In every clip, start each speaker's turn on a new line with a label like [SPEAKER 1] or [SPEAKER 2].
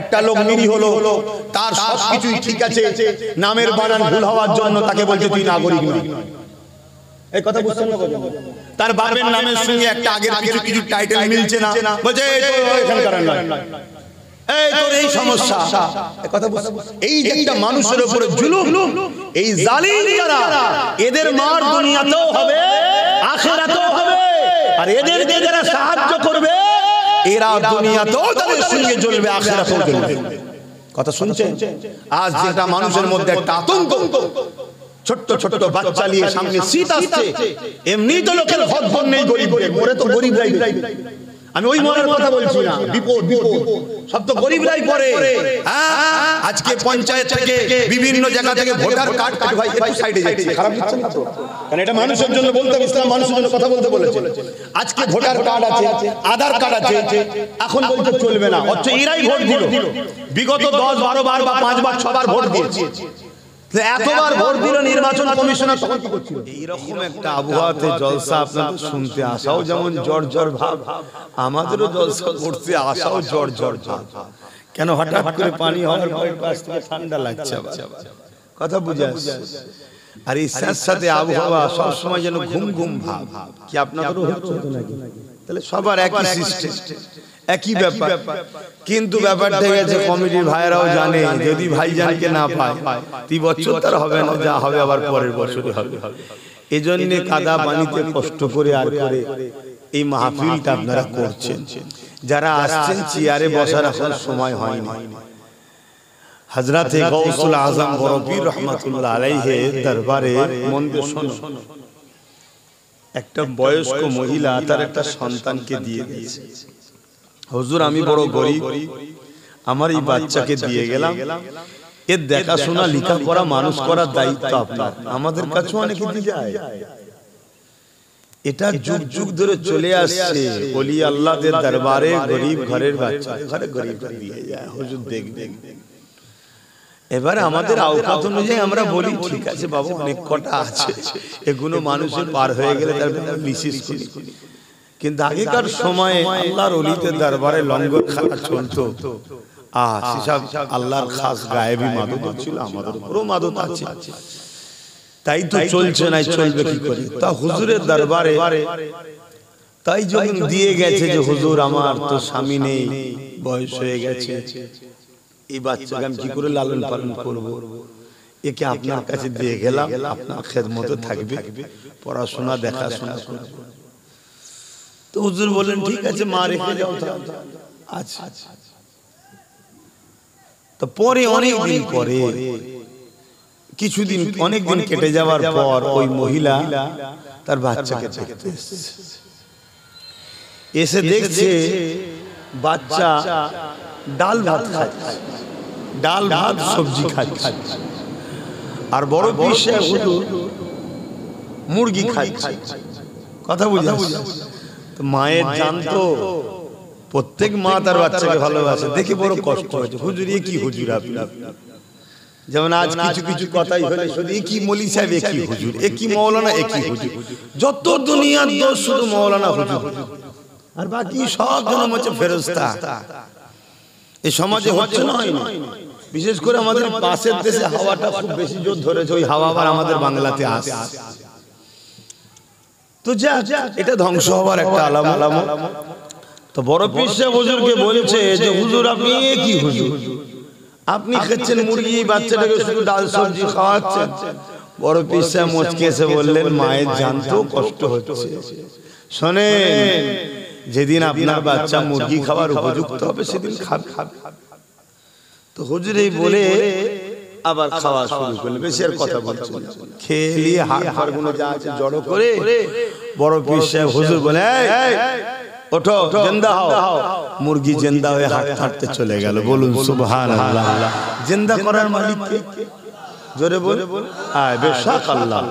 [SPEAKER 1] একটা লোক নিরীহ হলো, তার সবকিছুই ঠিক আছে, নামের বানান ভুল হওয়ার জন্য তাকে বলছে তুই নাগরিক নয়। এই কথা বুঝছেন না? তার বাপের নামের সঙ্গে একটা আগের কিছু কিছু টাইটেল মিলছে না, বলছে এখানকার নয়, এই তোর এই সমস্যা। এই কথা বুঝছেন? এই যে একটা মানুষের উপরে জুলুম, এই জালিম যারা, এদের মার দুনিয়াতেও হবে, আখিরাতেও হবে, আর এদেরকে যারা সাহায্য করবে এরা দুনিয়াতেও তাদের সঙ্গে জ্বলবে, আখিরাতেও জ্বলবে। কথা শুনছেন? আজ যেটা মানুষের মধ্যে একটা আতঙ্ক, ছোট্ট ছোট্ট বাচ্চা নিয়ে সামনে শীত আসছে, এমনি তো লোকের ঘর নেই, গরিবদের মরে তো গরিবরাই। আমি ওই মরার কথা বলছি না, বিপদ বিপদ সব তো গরিবরাই পড়ে। আজকে পঞ্চায়েত থেকে বিভিন্ন জায়গা থেকে ভোটার কার্ড কাট, ভাই একটু সাইডে যাচ্ছে, খারাপ হচ্ছে না তো? কারণ এটা মানুষের জন্য বলতে, ইসলাম মানুষের জন্য কথা বলতে বলেছে। আজকে ভোটার কার্ড আছে, আধার কার্ড আছে, এখন বলতে চলবে না, অথচ এরাই ভোট দিল। বিগত 10, 12 বার বা 5 বার 6 বার ভোট দিয়েছে। এতবার ভোট দিল নির্বাচন কমিশনার, তখন কি করছিল? এইরকম একটা আবহাওয়াতে জলসা আপনাদের শুনতে আসাও যেমন জ্বর জ্বর ভাব, আমাদেরও জলসা করতে আসাও জ্বর জ্বর ভাব। কেন হঠাৎ করে পানি হওয়ার পরে পাশ থেকে ঠান্ডা লাগছে, কথা বুঝে আসছে। আর এই সাথে আবহাওয়া সবসময় যেন ঘুম ঘুম ভাব। কি আপনাদেরও হচ্ছে নাকি? তাহলে সবার একই সিস্টেম, একই ব্যাপার। কিন্তু ব্যাপারটা গেছে, কমিটির ভাইরাও জানে যদি ভাইজানকে না পায় 3 বছর তার হবে না, যা হবে আবার পরের বছরই হবে। এজন্য কাদা পানিতে কষ্ট করে আর করে এই মাহফিলটা আপনারা করছেন। যারা আসছেন চেয়ারে বসার এখন সময় হয়নি। হযরতে গাউসুল আজম বড় পীর রহমাতুল্লাহ আলাইহি দরবারে মন দিয়ে শোনো, একটা বয়স্ক মহিলা তার একটা সন্তানকে দিয়ে দিয়েছে। হুজুর আমি বড় গরিব, আমার এই বাচ্চাকে দিয়ে গেলাম, এর দেখাশোনা লেখাপড়া মানুষ করার দায়িত্ব আপনার। আমাদের কাছে অনেকে দিয়ে যায়, এটা যুগ যুগ ধরে চলে আসছে। ওলি আল্লাহদের দরবারে গরিব ঘরের বাচ্চা ঘরে গরিব দিয়ে যায়, হুজুর দেখবেন। এবারে আমাদের আওকাত অনুযায়ী আমরা বলি ঠিক আছে বাবা, অনেক কটা আছে, এগুলো মানুষের পার হয়ে গেলে তার বিশেষ করি। কিন্তু আগেকার সময়ে আল্লাহর ওলিদের দরবারে লঙ্গর খেলা চলতো, সেসব আল্লাহর খাস গায়েবী মাদত ছিল, আমাদের পুরো মাদত আছে, তাই তো চলছে না, চলবে কি করে? তা হুজুরের দরবারে তাই যখন দিয়ে গেছে যে হুজুর আমার তো স্বামী নেই, বয়স হয়ে গেছে, এই বাচ্চাকে আমি কি করে লালন পালন করবো, একে আপনার কাছে দিয়ে গেলাম, আপনার খেদমতে থাকবে, পড়াশোনা দেখাশোনা করবে। তো হুজুর বলেন ঠিক আছে মা রেখে যাও। আচ্ছা, তো পরে অনেকদিন পরে, কিছুদিন অনেকদিন কেটে যাওয়ার পর ওই মহিলা তার বাচ্চাকে দেখতে এসে দেখছে বাচ্চা ডাল ভাত খাচ্ছে, ডাল ভাত সবজি খাচ্ছে, আর বড় পিসে হুজুর মুরগি খাচ্ছে। কথা বুঝা? তো মায়ের জানতো, প্রত্যেক মা তার বাচ্চাকে ভালোবাসে, দেখে বড় কষ্ট হয়েছে। হুজুর এ কি হুজুর আপনি? যেমন আজ কিছু কিছু কথাই হলে শুধু এ কি মৌলী সাহেব, এ কি হুজুর, এ কি মৌলানা, এ কি হুজুর, যত দুনিয়ার দোষ শুধু মৌলানা হুজুর, আর বাকি সব জনম হচ্ছে ফেরেশতা। এই সমাজে হচ্ছে না, হয় না। বিশেষ করে আমাদের পাশের দেশে হাওয়াটা খুব বেশি জোর ধরেছে, ওই হাওয়া আবার আমাদের বাংলাতে আসে। তো যা এটা ধ্বংস হওয়ার একটা আলামত। তো বড় পীর সাহেব হুজুরকে বলছে যে হুজুর আপনি কি হুজুর, আপনি খাচ্ছেন মুরগি, বাচ্চাটাকে শুধু ডাল সবজি খাওয়াচ্ছেন। বড় পীর সাহেব মুচকে এসে বললেন মায়ের জানতো কষ্ট হচ্ছে, শোনেন যেদিন আপনার বাচ্চা মুরগি খাওয়ার উপযুক্ত হবে সেদিন খাবে। তো হুজুর এই বলে আবার খাওয়া শুরু করলেন, বেশি আর কথা বলছেন, খেয়ে নিয়ে হাড় ফাড়গুলো যা আছে জড়ো করে বড় পীর সাহেব হুজুর বলে ওঠো জিন্দা হও। মুরগি জিন্দা হয়ে হাঁটতে চলে গেল। বলুন সুবহানাল্লাহ। জিন্দা করার মালিক কে? জোরে বল। আয় বেশক আল্লাহ।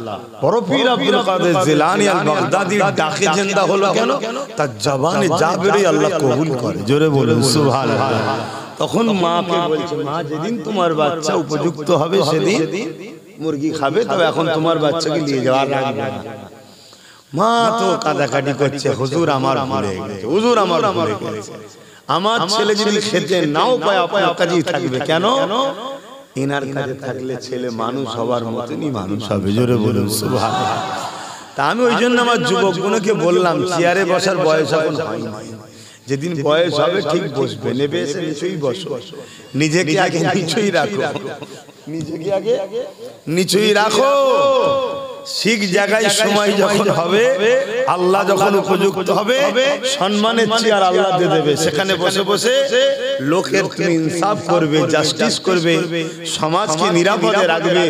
[SPEAKER 1] বড় পীর আব্দুল কাদের জিলানী আল বাগদাদি ডাকে জিন্দা হলো কেন? তার জবানে যা বেরোয় আল্লাহ কবুল করে। জোরে বলুন সুবহানাল্লাহ। তখন মাকে বলছে মা যেদিন তোমার বাচ্চা উপযুক্ত হবে সেদিন মুরগি খাবে, তবে এখন তোমার বাচ্চাকে নিয়ে যাওয়ার রাখবে না। মা তো কাঁদাকাটি করছে, হুজুর আমার ভুলে গেছে, হুজুর আমার ভুলে গেছে। আমার ছেলে যদি খেতে নাও পায় আপনার কাছেই থাকবে। কেন? এনার কাছে থাকলে ছেলে মানুষ হবার মতনই মানুষ হবে। জোরে বলুন সুবহানাল্লাহ। তা আমি ওই জন্য আমার যুবকগুলোকে বললাম, চেয়ারে বসার বয়স এখন হয়নি, যেদিন বয়স হবে ঠিক বসবে, নেবে এসে নিচেই বসো, নিজেকে আগে নিচেই রাখো, নিজেকে আগে নিচেই রাখো। ঠিক জায়গায় সময় যখন হবে, আল্লাহ যখন উপযুক্ত হবে, সম্মানের চেয়ার আল্লাহ দিয়ে দেবে, সেখানে বসে বসে লোকের তুমি ইনসাফ করবে, জাস্টিস করবে, সমাজকে নিরাপদে রাখবে,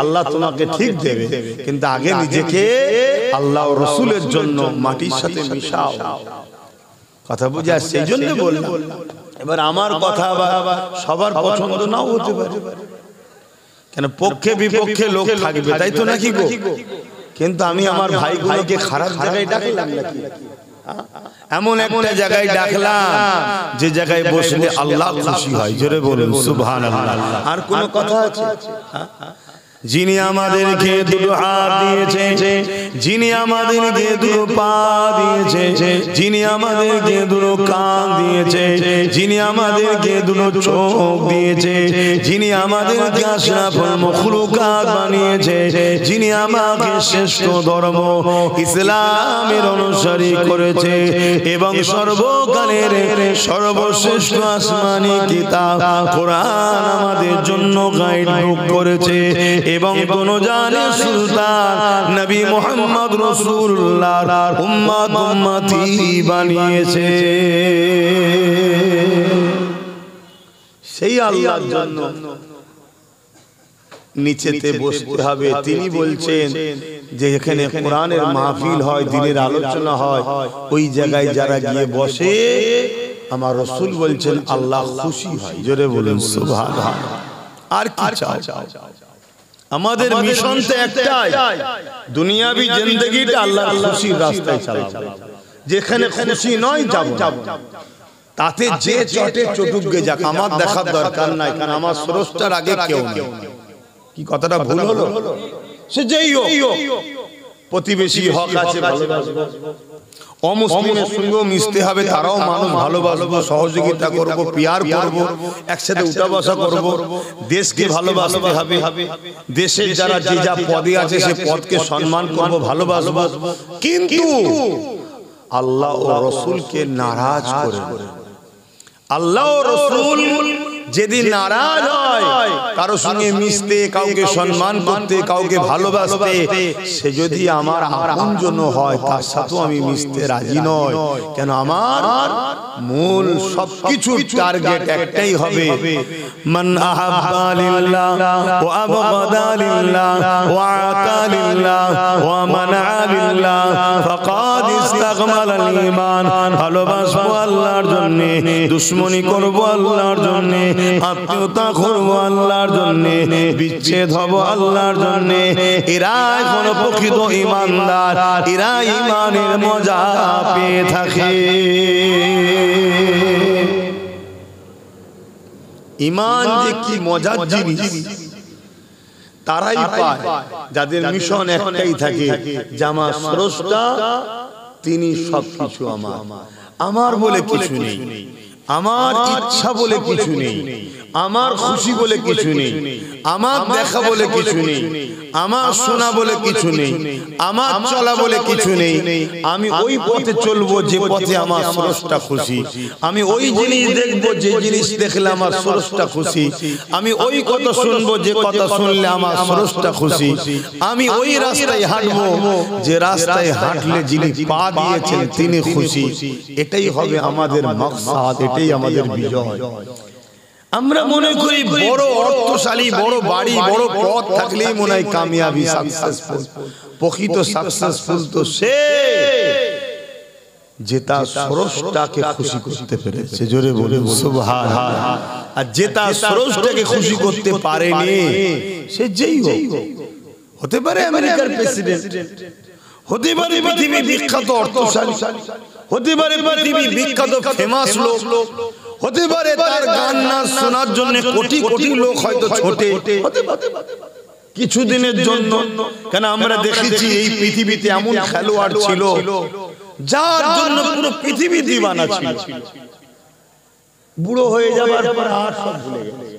[SPEAKER 1] আল্লাহ তোমাকে ঠিক দেবে। কিন্তু আগে নিজেকে আল্লাহ ও রসুলের জন্য মাটির সাথে মিশাও। কথা বুঝে আসছে? সেই জন্য বললাম। এবার আমার কথা সবার পছন্দ নাও হতে পারে, কেন পক্ষে বিপক্ষে লোক থাকবে, তাই তো নাকি গো? কিন্তু আমি আমার ভাইগুলোকে খারাপ জায়গায় ডাকলাম নাকি? এমন একটা জায়গায় ডাকলাম যে জায়গায় বসলে আল্লাহ খুশি হয়। জোরে বলুন সুবহানাল্লাহ। আর কোন কথা আছে? যিনি আমাদেরকে দুটো হাত দিয়েছে, যিনি আমাদেরকে দুটো পা দিয়েছে, যিনি আমাদেরকে দুটো কান দিয়েছে, যিনি আমাদেরকে দুটো চোখ দিয়েছে, যিনি আমাদেরকে আশরাফুল মাখলুকাত বানিয়েছে, যিনি আমাকে শ্রেষ্ঠ ধর্ম ইসলামের অনুসারী করেছে এবং সর্বকালের সর্বশ্রেষ্ঠ আসমানি কিতাব কোরআন আমাদের জন্য গাইডবুক করেছে এবং দুনিয়ার সুলতান নবী মুহাম্মদ রাসূলুল্লাহর উম্মত উম্মতি বানিয়েছে। সেই আল্লাহর জন্য নিচেতে বসতে হবে। তিনি বলছেন যে এখানে কোরআনের মাহফিল হয়, দ্বীনের আলোচনা হয়, ওই জায়গায় যারা গিয়ে বসে, আমার রাসূল বলছেন আল্লাহ খুশি হয়। জোরে বলুন সুবহানাল্লাহ। আর কি চাও? আমাদের মিশন তো একটাই, দুনিয়াবি জিন্দেগিটা আল্লাহর খুশির রাস্তায় চালাবো। যেখানে খুশি নয় যাব, তাতে যে চটে চটুকগে যাক, আমার দেখার দরকার নাই, কারণ আমার স্রষ্টার আগে কেউ নেই। কি কথাটা ভুল হলো? সে যেই হোক, প্রতিবেশী হক আছে ভালোবাসবো, অমুসলিমের সঙ্গেও মিশতে হবে, তারাও মানুষ, ভালোবাসবো, সহযোগিতা করব, পিয়ার করব, একসাথে উঠা বসা করব, দেশকে ভালোবাসতে হবে, দেশের যারা যে যা পদে আছে সে পদকে সম্মান করব, ভালোবাসবো। কিন্তু আল্লাহ ও রাসূলকে নারাজ করে, আল্লাহ ও রাসূল যেদিন নারাজ হয় কারো সঙ্গে মিশতে, কাউকে সম্মান করতে, কাউকে ভালোবাসতে, সে যদি আমার আপনজন হয়, তার সাথেও আমি মিশতে রাজি নয়। কেন? আমার মূল সবকিছুর টার্গেট একটাই হবে, মান আহাব্বা লিল্লাহ ওয়া আবগাদা লিল্লাহ ওয়া আতা লিল্লাহ ওয়া মানা লিল্লাহ ফাকাদ ইস্তাগমালাল ঈমান। ভালোবাসবো আল্লাহর জন্য, দুশমনি করব আল্লাহর জন্য, আত্মীয়তা করব আল্লাহর জন্য, বিচ্ছেদ হব আল্লাহর জন্য, এরাই কোন প্রকৃত ঈমানদার, এরা ঈমানের মজা পেয়ে থাকে। ঈমান যে কি মজার জিনিস তারাই পায় যাদের মিশন একটাই থাকে, যে আমার স্রষ্টা তিনি সবকিছু আমার, আমার বলে কিছু নেই, আমার ইচ্ছা বলে কিছু নেই, আমার খুশি বলে কিছু নেই, আমার দেখা বলে কিছু নেই, আমার শোনা বলে কিছু নেই, আমার চলা বলে কিছু নেই। আমি ওই পথে চলবো যে পথে আমার স্রষ্টা খুশি, আমি ওই জিনিস দেখবো যে জিনিস দেখলে আমার স্রষ্টা খুশি, আমি ওই কথা শুনবো যে কথা শুনলে আমার স্রষ্টা খুশি, আমি ওই রাস্তায় হাঁটবো যে রাস্তায় হাঁটলে যিনি পা দিয়েছেন তিনি খুশি। এটাই হবে আমাদের মাকসাদ, এটাই আমাদের বিজয়। আমরা মনে করি বড় অর্থশালী, বড় বাড়ি, বড় পদ থাকলেই মনে হয় কামিয়াবি, সাকসেসফুল। প্রকৃত সাকসেসফুল তো সে যে তার স্রষ্টাকে খুশি করতে পেরেছে। জোরে বলুন সুবহানাল্লাহ। আর যে তার স্রষ্টাকে খুশি করতে পারেনি, সে যেই হোক, হতে পারে আমেরিকার প্রেসিডেন্ট, হতে পারে পৃথিবী বিখ্যাত অর্থশালী, হতে পারে পৃথিবী বিখ্যাত ফেমাস লোক, হতে পারে তার গান নাচ শোনার জন্য কোটি কোটি লোক হয়তো ছোটে, কিছুদিনের জন্য। কেন আমরা দেখেছি এই পৃথিবীতে এমন খেলোয়াড় ছিল যার জন্য পুরো পৃথিবী দিওয়ানা ছিল। বুড়ো হয়ে যাবার পর আর সব ভুলে গেছে,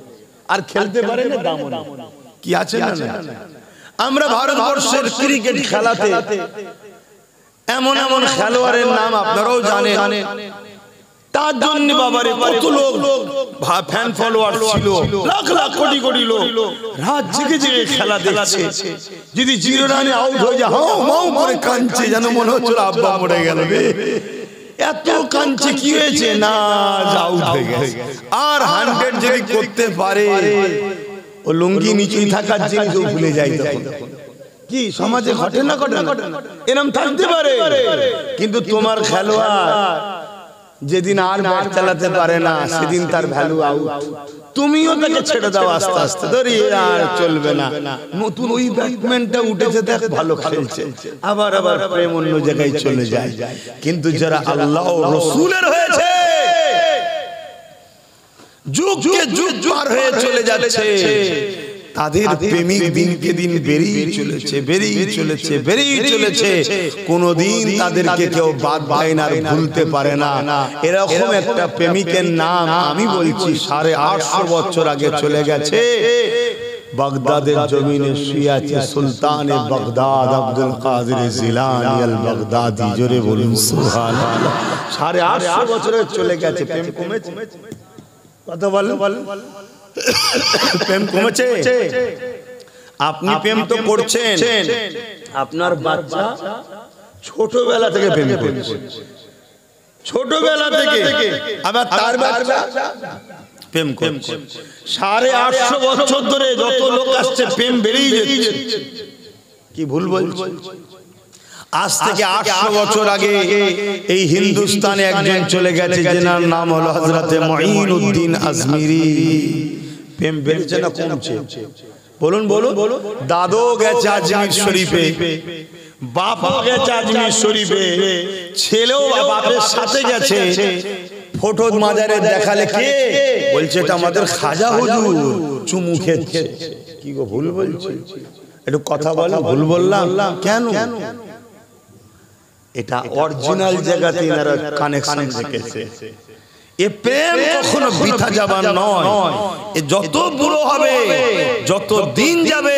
[SPEAKER 1] আর খেলতে পারে না, দাম কি আছে না। আমরা ভারতবর্ষের ক্রিকেট খেলাতে এমন এমন খেলোয়াড়ের নাম আপনারাও জানেন, তার জন্য বাবারে কত লোক ফ্যান ফলোয়ার ছিল, লাখ লাখ কোটি কোটি লোক রাত জেগে জেগে খেলা দেখছে। যদি 0 রানে আউট হয়ে যায় হাউ মাউ করে কাঁদছে, যেন মনে হচ্ছে আব্বা মরে গেল রে, এত কাঁদছে। কি হয়েছে না, আউট হয়ে গেছে। আর 100 যদি করতে পারে, ও লুঙ্গি নিচে থাকার জিনিসও ভুলে যায়। তখন কি সমাজে ঘটে না, ঘটে না, এরকম থাকতে পারে। কিন্তু তোমার খেলোয়াড় যেদিন আর ব্যাট চালাতে পারে না, সেদিন তার ভ্যালু আউট। তুমিও তাকে ছেড়ে দাও আস্তে আস্তে, ধরে আর চলবে না। নতুন ওই ব্যাটম্যানটা উঠেছে, দেখ ভালো খেলছে, আবার আবার প্রেম অন্য জায়গায় চলে যায়। কিন্তু যারা আল্লাহ ও রাসূলের হয়েছে, যুগকে যুগ পার হয়ে চলে যাচ্ছে, তাদের প্রেমিক দিনকে দিন বেরিয়ে চলেছে, বেরিয়ে চলেছে, বেরিয়ে চলেছে। কোনদিন তাদেরকে কেউ বাদ দেয় না, ভুলতে পারে না। এরকম একটা প্রেমিকের নাম আমি বলছি 850 বছর আগে চলে গেছে। বাগদাদের জমিনে শুয়ে আছে সুলতানে বাগদাদ আব্দুল কাদের জিলানী আল বাগদাদি। জোরে বলুন সুবহানাল্লাহ। 850 বছরে চলে গেছে। প্রেম কমেছে? কথা বলেন, প্রেম কমেছে? আপনি প্রেম তো করছেন, আপনার বাচ্চা ছোটবেলা থেকে প্রেম করছে, ছোটবেলা থেকে। আবার তার বাচ্চা প্রেম করছে। 850 বছর ধরে যত লোক আসছে, প্রেম বেড়েই যাচ্ছে। কি ভুল বলছি? আজ থেকে 800 বছর আগে এই হিন্দুস্তানে একজন চলে গেছে, যার নাম হলো হযরতে মুঈনুদ্দিন আজমিরি। প্রেম বেড়েছে না কমছে? বলুন বলুন। দাদু গেছে আজমির শরীফে, বাপও গেছে আজমির শরীফে, ছেলেও বাপের সাথে গেছে। ফটো মাজারে দেখালে কে বলছে এটা আমাদের খাজা হুজুর, চুমু খেচ্ছে। কি গো ভুল বলছি? একটু কথা বলো, ভুল বললাম কেন? এটা অরিজিনাল জায়গাতে এনারা কানেকশন রেখেছে। এ প্রেম কখনো বৃথা যাবার নয়। এ যত বুড়ো হবে, যত দিন যাবে,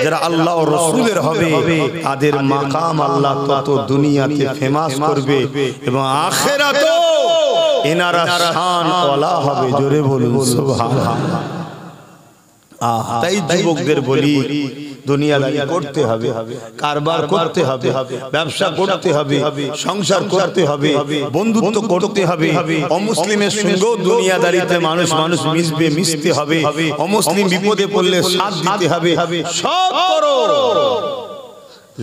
[SPEAKER 1] যারা আল্লাহ ও রাসূলের হবে, তাদের মাকাম আল্লাহ তত দুনিয়াতে ফেমাস করবে, এবং আখিরাতেও এনারা শান ওয়ালা হবে। জোরে বলুন সুবহানাল্লাহ। তাই যুবকদের বলি, দুনিয়াদারি করতে হবে, কারবার করতে হবে, ব্যবসা করতে হবে, সংসার করতে হবে, বন্ধুত্ব করতে হবে। অমুসলিমের সঙ্গেও দুনিয়াদারিতে মানুষ মিশবে, মিশতে হবে। অমুসলিম বিপদে পড়লে সাথ দিতে হবে। সব করো,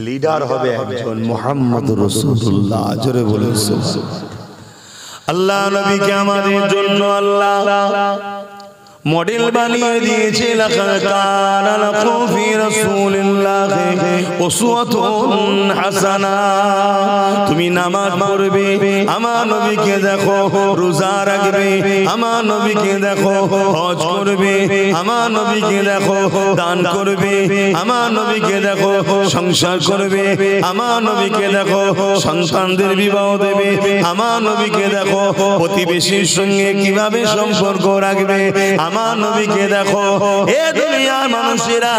[SPEAKER 1] লিডার হবে একজন মুহাম্মদুর রাসূলুল্লাহ। জোরে বলুন সুবহানাল্লাহ। আল্লাহ নবীকে আমাদের জন্য আল্লাহ মডেল বানিয়ে দিয়েছে। লাকাদ কানা লাকুম ফি রাসূলিল্লাহি উসওয়াতুন হাসানা। তুমি নামাজ পড়বে, আমার নবীকে দেখো। রোজা রাখবে, আমার নবীকে দেখো। হজ করবে, আমার নবীকে দেখো। দান করবে, আমার নবীকে দেখো। সংসার করবে, আমার নবীকে দেখো। সন্তানদের বিবাহ দেবে, আমার নবীকে দেখো। প্রতিবেশীর সঙ্গে কিভাবে সম্পর্ক রাখবে, আমার নবীকে দেখো। এ দুনিয়ার মানুষেরা,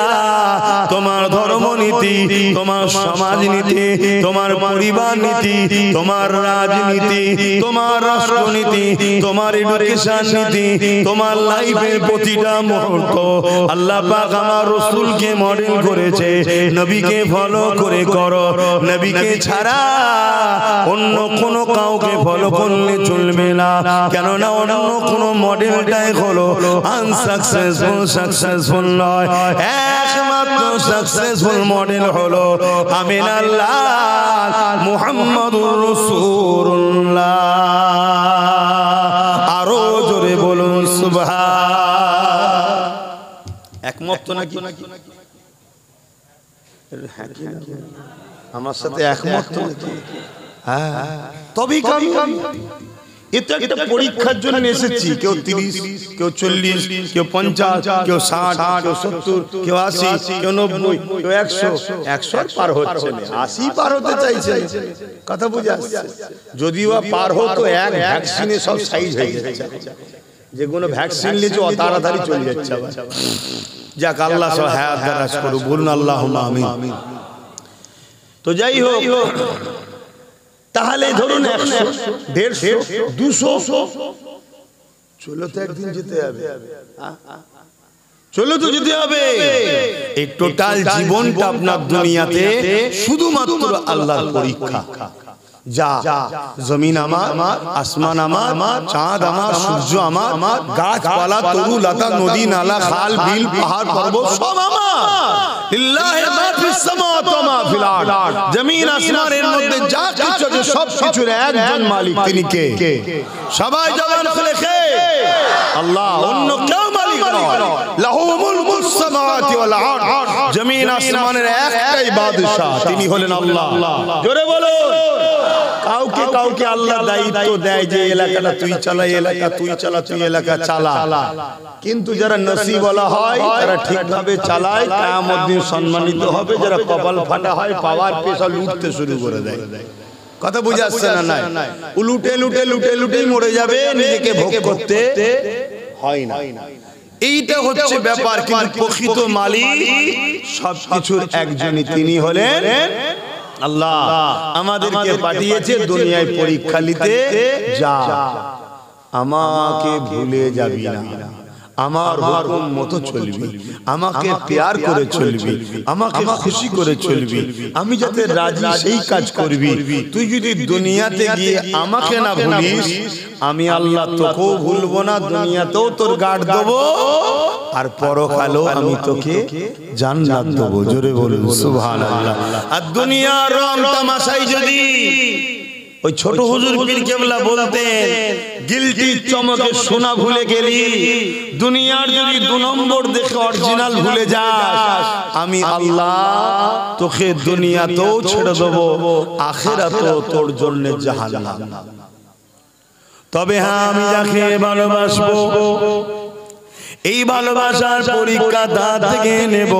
[SPEAKER 1] তোমার ধর্মনীতি, তোমার সমাজনীতি, তোমার পরিবার নীতি, তোমার রাজনীতি, তোমার রাষ্ট্রনীতি, তোমার এডুকেশন নীতি, তোমার লাইফের প্রতিটা মুহূর্ত আল্লাহ পাক আমার রাসূলকে মডেল করেছে। নবীকে ফলো করে করো। নবীকে ছাড়া অন্য কোনো কাউকে ফলো করলে চলবে না, কেননা অন্য কোনো মডেলটাই হলো সাকসেসফুল নয়। একমাত্র সাকসেসফুল মডেল হলো আমিনাল্লাহ মুহাম্মাদুর রাসূলুল্লাহ। আরো জোরে বলুন সুবহান। একমত তো নাকি? আমার সাথে একমত তো নাকি? হ্যাঁ, তবেই কামি। এটা একটা পরীক্ষার জন্য এসেছি। কেউ 30, কেউ 40, কেউ 50, কেউ 60, কেউ 70, কেউ 80, কেউ 90, কেউ 100। 100 পার হচ্ছে না, 80 পার হতে চাইছে। কথা বুঝে আসছে? যদিও পার হতো, এক ভ্যাকসিনে সব সাইজ হয়ে যাচ্ছে। যে কোনো ভ্যাকসিন নিয়েছে ও তাড়াতাড়ি চলে যাচ্ছে আবার। যাক আল্লাহ সব হায়াত দারাজ করুক, বলুন আল্লাহুম্মা আমিন। তো যাই হোক, তাহলে ধরুন 100, 150, 200 চলো তো একদিন যেতে হবে, চলো তো যেতে হবে। এই টোটাল জীবনটা আপনার দুনিয়াতে শুধুমাত্র আল্লাহর পরীক্ষা। যা জমিন আমার, আসমান আমার, চাঁদ আমার, সূর্য আমার, গাছপালা, তরু লতা, নদী নালা, খাল বিল, পাহাড় পর্বত সব আমার। লিল্লাহি মা ফিস সামাওয়াতি ওয়া মা ফিল আরদ। জমিন আসমানের মধ্যে যা কিছু আছে সব কিছুর একজন মালিক, তিনি কে? সবাই জবান খুলে কে? আল্লাহ, অন্য কেউ মালিক নয়। লাহু মুলকুস সামাওয়াতি ওয়াল আরদ। জমিন আসমানের একটাই বাদশা, তিনি হলেন আল্লাহ। জোরে বলুন। কাউকে কাউকে আল্লাহ দায়িত্ব দেয় যে এলাকাটা তুই চালা, এলাকা তুই চালা, তুই এলাকা চালা, কিন্তু যারা নসিবওয়ালা হয় তারা ঠিকভাবে চালায়, কিয়ামত দিন সম্মানিত হবে। যারা কপাল ফাটা হয়, পাওয়ার পেশা লুটতে শুরু করে দেয়। কথা বুঝে আসছে না? নাই, লুটে লুটে লুটে লুটেই মরে যাবে, নিজেকে ভোগ করতে হয় না। এইটা হচ্ছে ব্যাপার। কিন্তু প্রকৃত মালিক সবকিছুর একজনই, তিনি হলেন আল্লাহ। আমাদেরকে পাঠিয়েছে দুনিয়ায় পরীক্ষা নিতে। যা, আমাকে ভুলে যাবি না, আমার হুকুম মতো চলবি, আমাকে প্যার করে চলবি, আমাকে খুশি করে চলবি, আমি যাতে রাজি সেই কাজ করবি। তুই যদি দুনিয়াতে গিয়ে আমাকে না ভুলিস, আমি আল্লাহ তোকেও ভুলবো না, দুনিয়াতেও তোর গার্ড দেবো, আর পরকালেও আমি তোকে জান্নাত দেবো। জোরে বলুন সুবহানাল্লাহ। আর দুনিয়ার রং তামাশাই যদি ওই ছোট হুজুর পীর কেবলা বলতেন, গিলটি চমকে সোনা ভুলে গেলি, দুনিয়ার যদি 2 নম্বর দেখে অরিজিনাল ভুলে যাস, আমি আল্লাহ তোকে দুনিয়াতেও ছেড়ে দেবো, আখিরাতেও তোর জন্য জাহান্নাম। তবে হ্যাঁ, আমি যাকে ভালোবাসবো, এই ভালোবাসার পরীক্ষা তার থেকে নেব।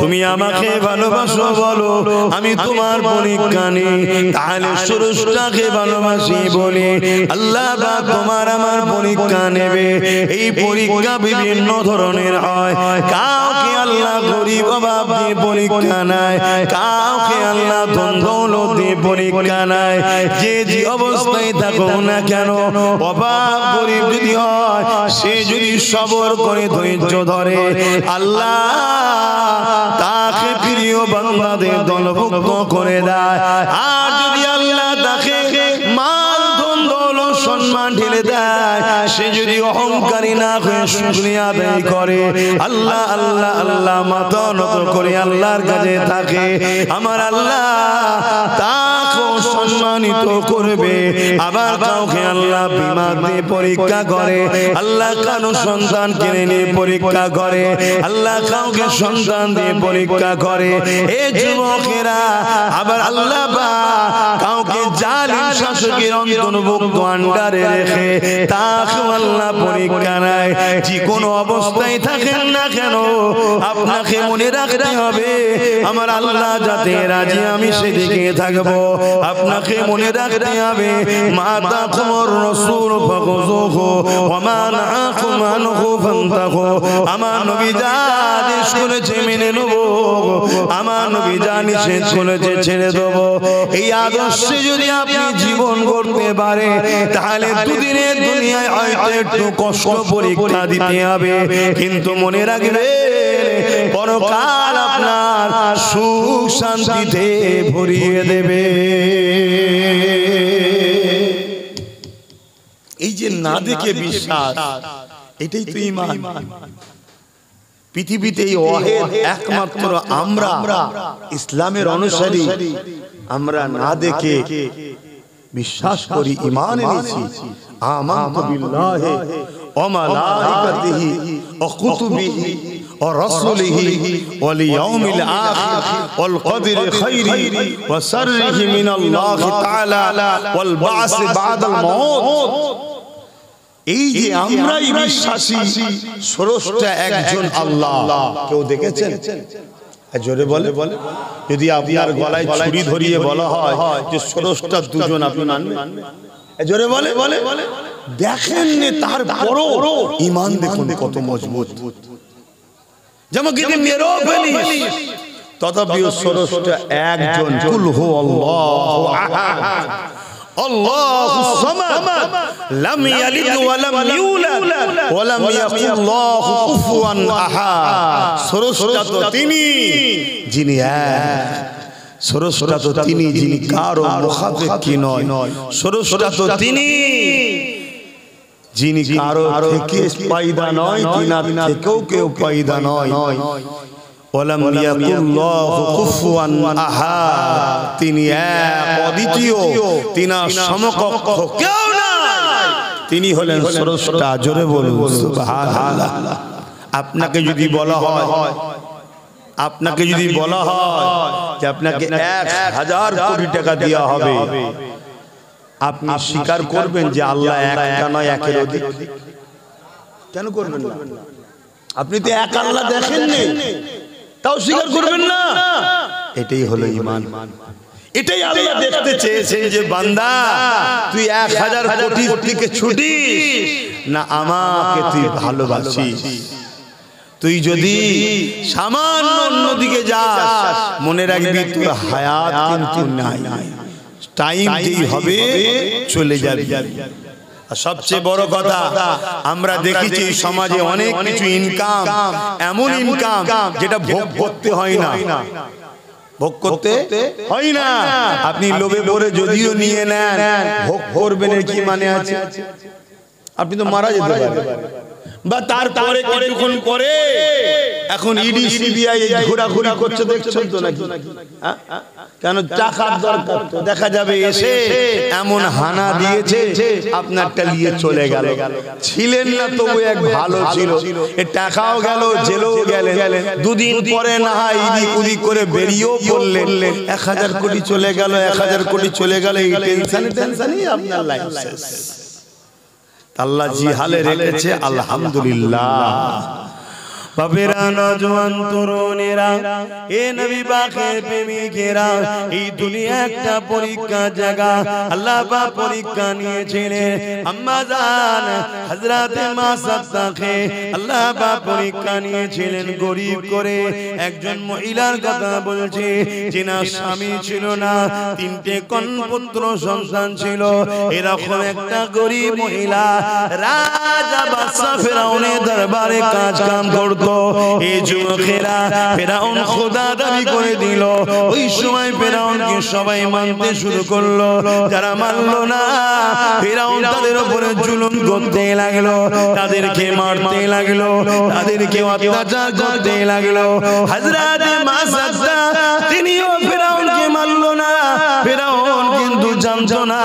[SPEAKER 1] তুমি আমাকে ভালোবাসো বলো, আমি তোমার পরীক্ষা নিই। তাহলে স্রষ্টাকে ভালোবাসি বলি, আল্লাহ বা তোমার আমার পরীক্ষা নেবে। এই পরীক্ষা বিভিন্ন ধরনের হয়। কাউকে আল্লাহ গরিব অভাব দিয়ে পরীক্ষা নেয়, কাউকে আল্লাহ ধন দৌলত দিয়ে পরীক্ষা নেয়। যে অবস্থায় থাকো না কেন, অভাব গরিব যদি হয়, সে যদি সবর করে ধৈর্য ধরে, আল্লাহ তাকে প্রিয় বান্দাদের দলভুক্ত করে দেয়। আর যদি আল্লাহ তাকে মাল ধন দৌলত সম্মান ঢেলে দেয়, সে যদি অহংকারী না হয়ে শুকরিয়া আদায় করে, আল্লাহ আল্লাহ আল্লাহ মাথা নত করে আল্লাহর কাছে থাকে, আমার আল্লাহ তাকে সম্মানিত করবে। আবার কাউকে আল্লাহ বিমা দিয়ে পরীক্ষা করে, আল্লাহ কারো সন্তান কিনে নিয়ে পরীক্ষা করে, আল্লাহ কাউকে সন্তান দিয়ে পরীক্ষা করে। এ যুবকেরা, আবার আল্লাহ কাউকে জালিম শাসকের অন্তর্ভুক্ত আন্ডারে রেখে তাকে আল্লাহ পরীক্ষা নেয়। যে কোনো অবস্থায় থাকেন না কেন, আপনাকে মনে রাখতে হবে, আমার আল্লাহ যাতে রাজি আমি সেদিকে থাকবো। আপনাকে মনে রাখতে হবে, মাতা কুমর রাসূল ফাকুযুহু ওয়া মা নাহাকুম আনহু ফান্তাহু। আমার নবী যা আদেশ করেছে মেনে নেব, আমার নবী যা নিষেধ করেছে ছেড়ে দেব। এই আদর্শে যদি আপনি জীবন গড়তে পারে, তাহলে দুদিনের দুনিয়ায় হয়তো একটু কষ্ট পরীক্ষা দিতে হবে, কিন্তু মনে রাখবে পরকাল আপনার সুখ শান্তিতে ভরিয়ে দেবে। এই যে না দেখে বিশ্বাস, এটাই তো ঈমান। পৃথিবীতে এই ওয়াহিদ একমাত্র আমরা ইসলামের অনুসারী, আমরা না দেখে বিশ্বাস করি, ঈমান এনেছি। আমানতু বিল্লাহি ওয়া মালাইকাতিহি ওয়া কুতুবিহি ওয়া রাসূলিহি ওয়াল ইয়াউমিল আখির ওয়াল কদরি খাইরি ওয়া শাররিহি মিনাল্লাহি তাআলা ওয়াল বা'স বা'দাল মাউত। এই যে আমরাই বিশ্বাসী, স্রষ্টা একজন আল্লাহ। কেউ দেখেছেন? জোরে বলে। যদি আপনার গলায় ছুরি ধরিয়ে বলা হয় যে স্রষ্টা দুজন, আপনি মানবেন? জোরে বলে। দেখেননি, তারপরও ঈমান দেখুন কত মজবুত। যেমন যদি মেরেও ফেলিস তথাপিও স্রষ্টা একজন, কুল হু আল্লাহু আহাদ আল্লাহুস সামাদ লাম ইয়ালিদ ওয়া লাম ইউলাদ ওয়া লাম ইয়াকুল লাহু কুফুয়ান আহাদ। স্রষ্টা তো তিনি যিনি এক, স্রষ্টা তো তিনি যিনি কারো মুখাপেক্ষী নয়, স্রষ্টা তো তিনি যিনি কারো থেকে পয়দা নয়, তিনার থেকেও কেউ পয়দা নয়। ওয়ালাম ইয়াকুল্লাহু কুফুয়ান আহাদ, তিনি এক অদ্বিতীয়, তিনার সমকক্ষ কেউ নাই, তিনি হলেন স্রষ্টা। জোরে বলুন সুবহানাল্লাহ। আপনাকে যদি বলা হয়, আপনাকে যদি বলা হয় যে আপনাকে 1000 কোটি টাকা দেওয়া হবে, আপনি স্বীকার করবেন যে আল্লাহ একটা নয়, একের অধিক? কেন করবেন না? আপনি তো এক আল্লাহ দেখেননি, তাও স্বীকার করবেন না? এটাই হলো ঈমান। এটাই আল্লাহ দেখতে চেয়েছেন যে বান্দা তুই 1000 কোটি থেকে ছুটিস না আমাকে তুই ভালোবাসিস। তুই যদি সামান্য অন্যদিকে যাস মনে রাখবি তোর হায়াত কিন্তু নাই, টাইম যেই হবে চলে যাবে। সবচেয়ে বড় কথা, আমরা দেখেছি সমাজে অনেক কিছু ইনকাম, এমন ইনকাম যেটা ভোগ করতে হয় না, ভোগ করতে হয় না। আপনি লোভে পড়ে যদিও নিয়ে নেন, ভোগ করবেন এর কি মানে আছে? আপনি তো মারা যেতে পারেন। বা তারপরে কিছুক্ষণ পরে এখন ইডি সিবিআই ঘোরাঘুরি করছে, দেখছেন তো নাকি? কেন? টাকার দরকার, তো দেখা যাবে এসে এমন হানা দিয়েছে আপনারটা নিয়ে চলে গেল। ছিলেন না তবু এক ভালো ছিল, এ টাকাও গেল, জেলেও গেলেন, দুদিন পরে না হয় ইডি কুদি করে বেরিয়েও পড়লেন, 1000 কোটি চলে গেল, 1000 কোটি চলে গেল, এই টেনশনই আপনার লাইফ শেষ। আল্লাহ জি হালে রেখেছে, আলহামদুলিল্লাহ। বাবেরা, নওজওয়ান তরুণেরা, এ নবী পাকের প্রেমিকেরা, এই দুনিয়া একটা পরীক্ষা জায়গা। আল্লাহ পাক পরীক্ষা নিয়েছিলেন আম্মা জান হযরতে মা সাদ্দাকে। আল্লাহ পাক পরীক্ষা নিয়েছিলেন গরীব করে একজন মহিলার কথা বলছে, যিনার স্বামী ছিল না, 3টে কন্যাপুত্র সন্তান ছিল। এরকম একটা গরীব মহিলা রাজা বাদশা ফেরাউনের দরবারে কাজ কাম করত। এই যুবকেরা ফেরাউন খোদা দাবি করে দিল। ওই সময় ফেরাউনকে সবাই মানতে শুরু করলো, যারা মানলো না ফেরাউন তাদের উপরে জুলুম করতে লাগলো, তাদেরকে মারতে লাগলো, তাদেরকে অত্যাচার করতে লাগলো। হযরত মা সাদ্দা তিনিও ফেরাউনকে মানলো না। ফেরাউন কিন্তু জানতো না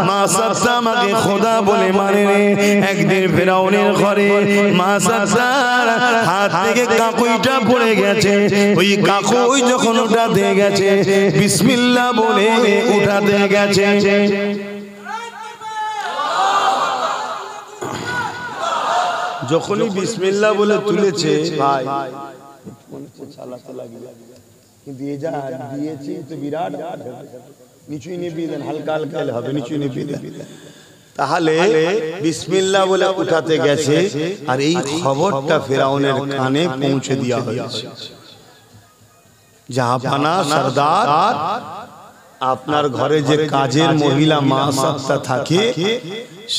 [SPEAKER 1] মা সাদ্দা আমাকে খোদা বলে মানে। একদিন ফেরাউনের ঘরে মা সাদ্দার হাত থেকে কাকুইটা পড়ে গেছে। ওই কাকুই যখন উঠাতে গেছে, বিসমিল্লাহ বলে উঠাতে গেছে। যখনই বিসমিল্লাহ বলে তুলেছে, ভাই কিন্তু এ যা দিয়েছি তো বিরাট, নিচুই নিবি দেন, হালকা হালকা হবে, নিচুই নিবি দেন। তাহলে বিসমিল্লাহ বলে উঠাতে গেছে, আর এই খবরটা ফেরাউনের কানে পৌঁছে দেওয়া হয়েছে। জাহাপানা সরদার, আপনার ঘরে যে কাজের মহিলা মা সাদ্দা থাকে,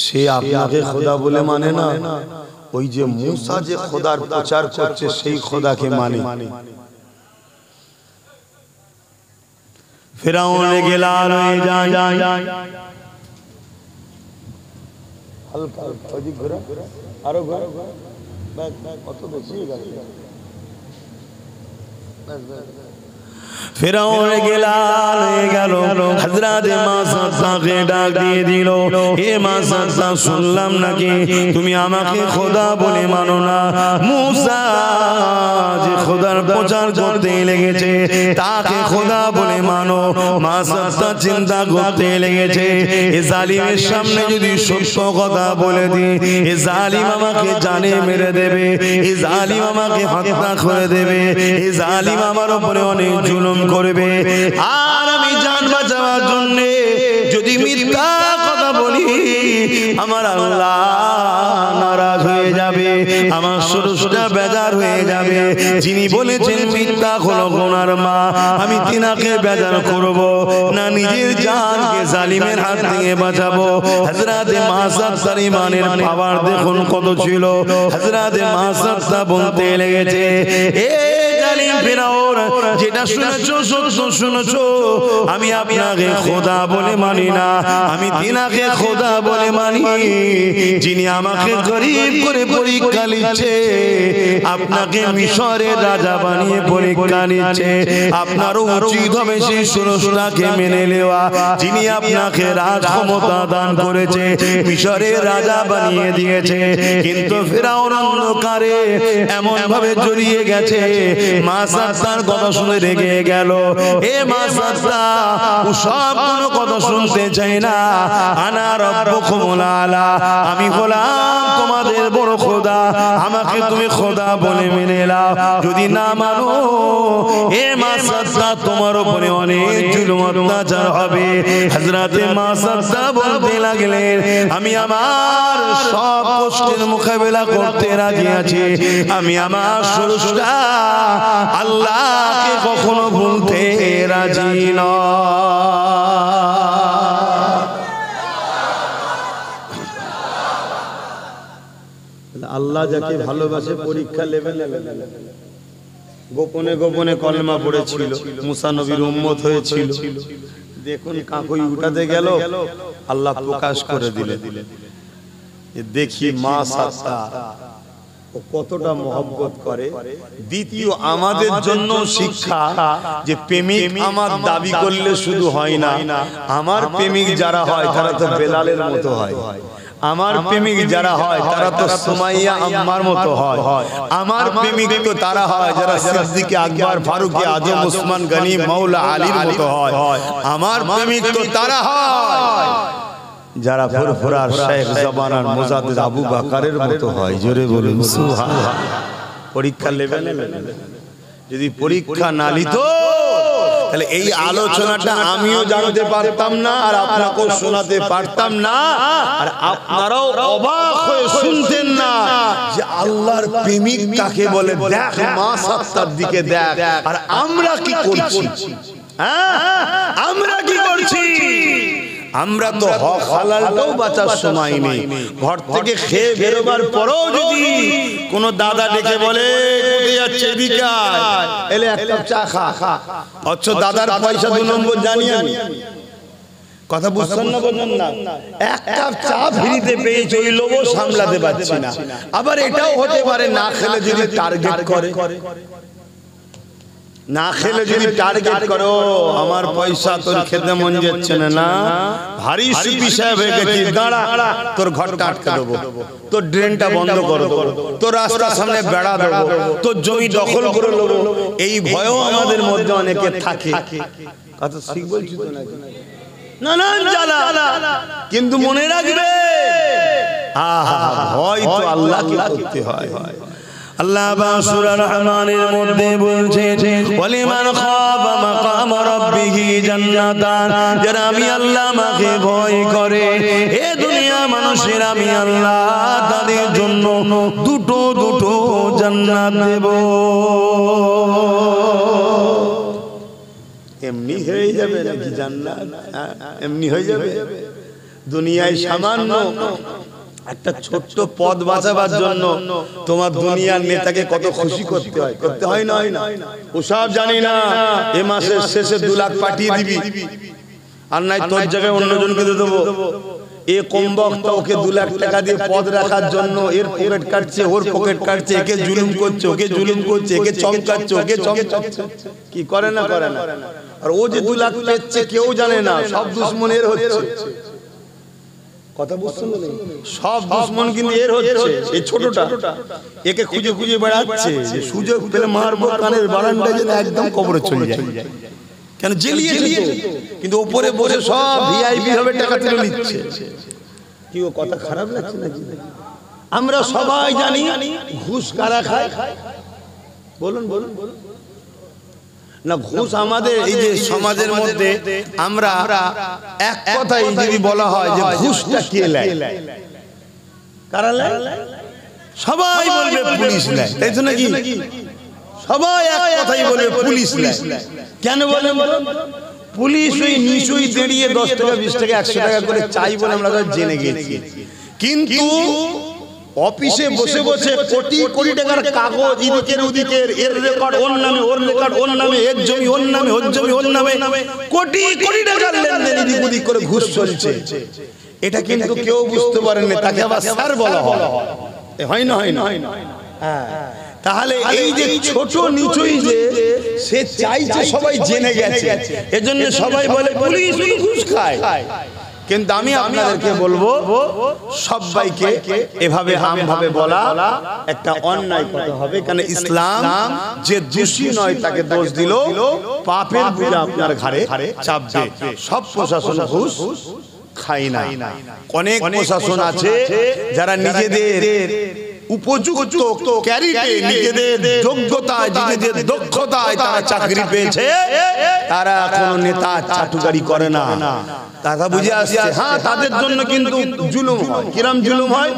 [SPEAKER 1] সে আপনাকে খোদা বলে মানে না। ওই যে মুসা যে খোদার প্রচার করছে, সেই খোদাকে মানে। ফেরাউন গেলার হয়ে যায়, হালকা ওদিক ঘোরা, আরো ঘোরা, কত বেশি গেল। ফেরাউন গেলার হয়ে গেল। হযরত মা সাদ্দাকে ডাক দিয়ে দিল, হে মা সাদ্দা, শুনলাম নাকি তুমি আমাকে খোদা বলে মানো না। মুসা যে খোদার প্রচার করতে লেগেছে, তাকে খোদা বলে মানো। মা সাদ্দা চিন্তা করতে লেগেছে, এ জালিমের সামনে যদি সত্য কথা বলে দিই, এ জালিম আমাকে জানে মেরে দেবে, এ জালিম আমাকে হত্যা করে দেবে, এ জালিম আমার উপরে অনেক জুলুম করবে। আর আমি জান বাঁচাবার জন্য যদি মিথ্যা কথা
[SPEAKER 2] বলি আমার আল্লাহ নারাজ হয়ে যাবে, আমার স্রষ্টা বেজার হয়ে যাবে। যিনি বলেছেন মিথ্যা হলো গুনার মা, আমি তিনাকে বেজার করব না, নিজের জানকে জালিমের হাত থেকে বাঁচাবো। হযরতে মাসাত্তার ইমানের পাওয়ার দেখুন কত ছিল। হযরতে মাসাত্তা বলতে লেগেছে, এ জালিম ফিরাউন, যেটা শুনেছো সত্য শুনেছো, আমি আপনাকে খোদা বলে মানি না, আমি তিনাকে খোদা বলে মানি যিনি আমাকে গরীব করে পরীক্ষা নিচ্ছে, আপনাকে মিশরের রাজা বানিয়ে পরীক্ষা নিচ্ছে। আপনারও উচিত হবে সেই স্রষ্টাকে মেনে নেওয়া, যিনি আপনাকে রাজ ক্ষমতা দান করেছে, মিশরের রাজা বানিয়ে দিয়েছে। কিন্তু ফিরাউন অন্ধকারে এমন ভাবে জড়িয়ে গেছে, মাসাত্তার কথা শুনে রেগে গেল। এ মাসাত্তা, ও সব কোনো কথা শুনতে চাই না। আনা রব্বুকুমুল আলা, আমি হলাম তোমাদের বড় খোদা, আমাকে তুমি খোদা বলে মেনে নাও। যদি না মানো এ মাসাত্তা, তোমার উপরে অনেক জুলুম অত্যাচার হবে। হযরতে মাসাত্তা বলতে লাগলেন, আমি আমার সব কষ্টের মোকাবেলা করতে রাজি আছি, আমি আমার স্রষ্টা আল্লাহকে কখনো ভুলতে রাজি নয়।
[SPEAKER 1] আল্লাহ যাকে ভালোবাসে পরীক্ষা নেবে। গোপনে গোপনে কলেমা পড়েছিল, মুসা নবীর উম্মত হয়েছিল। দেখুন কাকুই উঠাতে গেল, আল্লাহ প্রকাশ করে দিলেন। দেখি মা সাত্তা ও কতটা মহব্বত করে। দ্বিতীয় আমাদের জন্য শিক্ষা যে প্রেমিক আমার দাবি করলে শুধু হয় না, আমার প্রেমিক যারা হয় তারা তো বেলালের মতো হয়, আমার প্রেমিক যারা হয় তারা তো সুমাইয়া আম্মার মতো হয়, আমার প্রেমিক তো তারা হয় যারা সিদ্দিক আকবর ফারুক আজম উসমান গনি মাওলা আলীর মতো হয়, আমার প্রেমিক তো তারা হয় যারা ফুরফুরার শেখ জবানার মুজাদ্দিদ আবু বকরের মতো হয়। জোরে বলুন সুবহানাল্লাহ। পরীক্ষা নেবেন, যদি পরীক্ষা না নিত তাহলে এই আলোচনাটা আমিও জানতে পারতাম না, আর আপনাকেও শোনাতে পারতাম না, আর আপনারাও অবাক হয়ে শুনতেন না যে আল্লাহর প্রেমিক কাকে বলে। দেখ মা সাত্তার দিকে দেখ, আর আমরা কি করছি, আমরা কি করছি? আমরা তো হক হালালটাও বাঁচার সময় নেই। ঘর থেকে খেয়ে বেরোবার পরেও যদি কোনো দাদা ডেকে বলে কোথায় যাচ্ছে বিকায়, এলে এক কাপ চা খা, অথচ দাদার পয়সা 2 নম্বর জানি আমি। কথা বুঝছেন না? বলুন না, এক কাপ চা ফ্রিতে পেয়েছি, ওই লোভও সামলাতে পারছি না। আবার এটাও হতে পারে না খেলে যদি টার্গেট করে, না খেলে যদি টার্গেট করো, আমার পয়সা তোর খেতে মন যাচ্ছে না, ভারী সুপি সাহেব হয়ে গেছিস, দাঁড়া, তোর ঘরটা আটকে দেবো, তোর ড্রেনটা বন্ধ করে দেবো, তোর রাস্তার সামনে বেড়া দেবো, তোর জমি দখল করে নেবো। এই ভয়ও আমাদের মধ্যে অনেকে থাকে। কথা ঠিক বলছি তো নাকি? নানান জ্বালা, কিন্তু মনে রাখবে ভয় তো আল্লাহকে করতে হয়।
[SPEAKER 2] আল্লাহ সূরা রহমানের মধ্যে বলছেন, ওয়ালিমান খাফা মাকাম রাব্বিহি জান্নাতান, যারা আমি আল্লাহ আমাকে ভয় করে, এ দুনিয়া মানুষের আমি আল্লাহ তাদের জন্য দুটো দুটো জান্নাত দেব।
[SPEAKER 1] এমনি হয়ে যাবে নাকি জান্নাত? এমনি হয়ে যাবে? দুনিয়ায় সামান্য একটা ছোট্ট পদ বাঁচাবার জন্য তোমার দুনিয়ার নেতাকে কত খুশি করতে হয়, করতে হয় না? ওসব জানি না। এ মাসের শেষে 2 লাখ পাঠিয়ে দিবি, আর নাই তোর জায়গায় অন্যজনকে দিয়ে দেবো। এ কমবক্তা ওকে 2 লাখ টাকা দিয়ে পদ রাখার জন্য এর পকেট কাটছে, ওর পকেট কাটছে, একে জুলুম করছে, ওকে জুলুম করছে, একে চমকাচ্ছে, ওকে চমকাচ্ছে। কি করে না করে না? আর ও যে 2 লাখ পেচ্ছে কেউ জানে না, সব দুশ্মনের হচ্ছে। কথা বুঝছেন না? সব দুশ্মন কিন্তু এর হচ্ছে, এই ছোটটা একে খুঁজে খুঁজে বেড়াচ্ছে, সুযোগ পেলে মারবো, কানের বারান্দায় যেন একদম কবরে চলে যায়। কেন? জ্বালিয়ে। কিন্তু উপরে বসে সব ভিআইপি ভাবে টাকা তুলে নিচ্ছে। কি ও কথা খারাপ লাগছে নাকি? আমরা সবাই জানি ঘুষ কারা খায়। বলুন বলুন। না ঘুষ আমাদের এই যে সমাজের মধ্যে আমরা এক কথাই যদি বলা হয় যে ঘুষটা কে নেয়, কারা নেয়? সবাই বলবে পুলিশ নেয়, তাই তো নাকি? সবাই এক কথাই বলবে পুলিশ নেয়। কেন বলেন? পুলিশ ওই নিশ্চয়ই দাঁড়িয়ে 10 টাকা 20 টাকা 100 টাকা করে চাই বলে আমরা জেনে গেছি, কিন্তু অফিসে বসে বসে কোটি কোটি টাকার কাগজ এদিকের ওদিকের, এর রেকর্ড ওর নামে, ওর রেকর্ড ওর নামে, এর জমি ওর নামে, ওর জমি ওর নামে, কোটি কোটি টাকার লেনদেন এদিক ওদিক করে ঘুষ চলছে। এটা কিন্তু কেউ বুঝতে পারেন না, তাকে আবার স্যার বলা হয়। হয় না? হয় না? হ্যাঁ। তাহলে এই যে ছোট নিচুই যে সে চাইছে সবাই জেনে গেছে, এজন্য সবাই বলে পুলিশ ঘুষ খায়। কিন্তু আমি আপনাদেরকে বলবো সবাইকে এভাবে আমভাবে বলা একটা অন্যায় কথা হবে। কারণ ইসলাম যে দোষী নয় তাকে দোষ দিল, পাপের বোঝা আপনার ঘাড়ে চাপবে। সব প্রশাসন ঘুষ খায় না। অনেক প্রশাসন আছে যারা নিজেদের উপযুক্ত ক্যারিটে, নিজেদের যোগ্যতায়, নিজেদের দক্ষতায় তারা চাকরি পেয়েছে, তারা কোনো নেতা চাটুকারি করে না। তারা বুঝে আসছে হ্যাঁ তাদের জন্য কিন্তু জুলুম হয়। কিরম জুলুম হয়?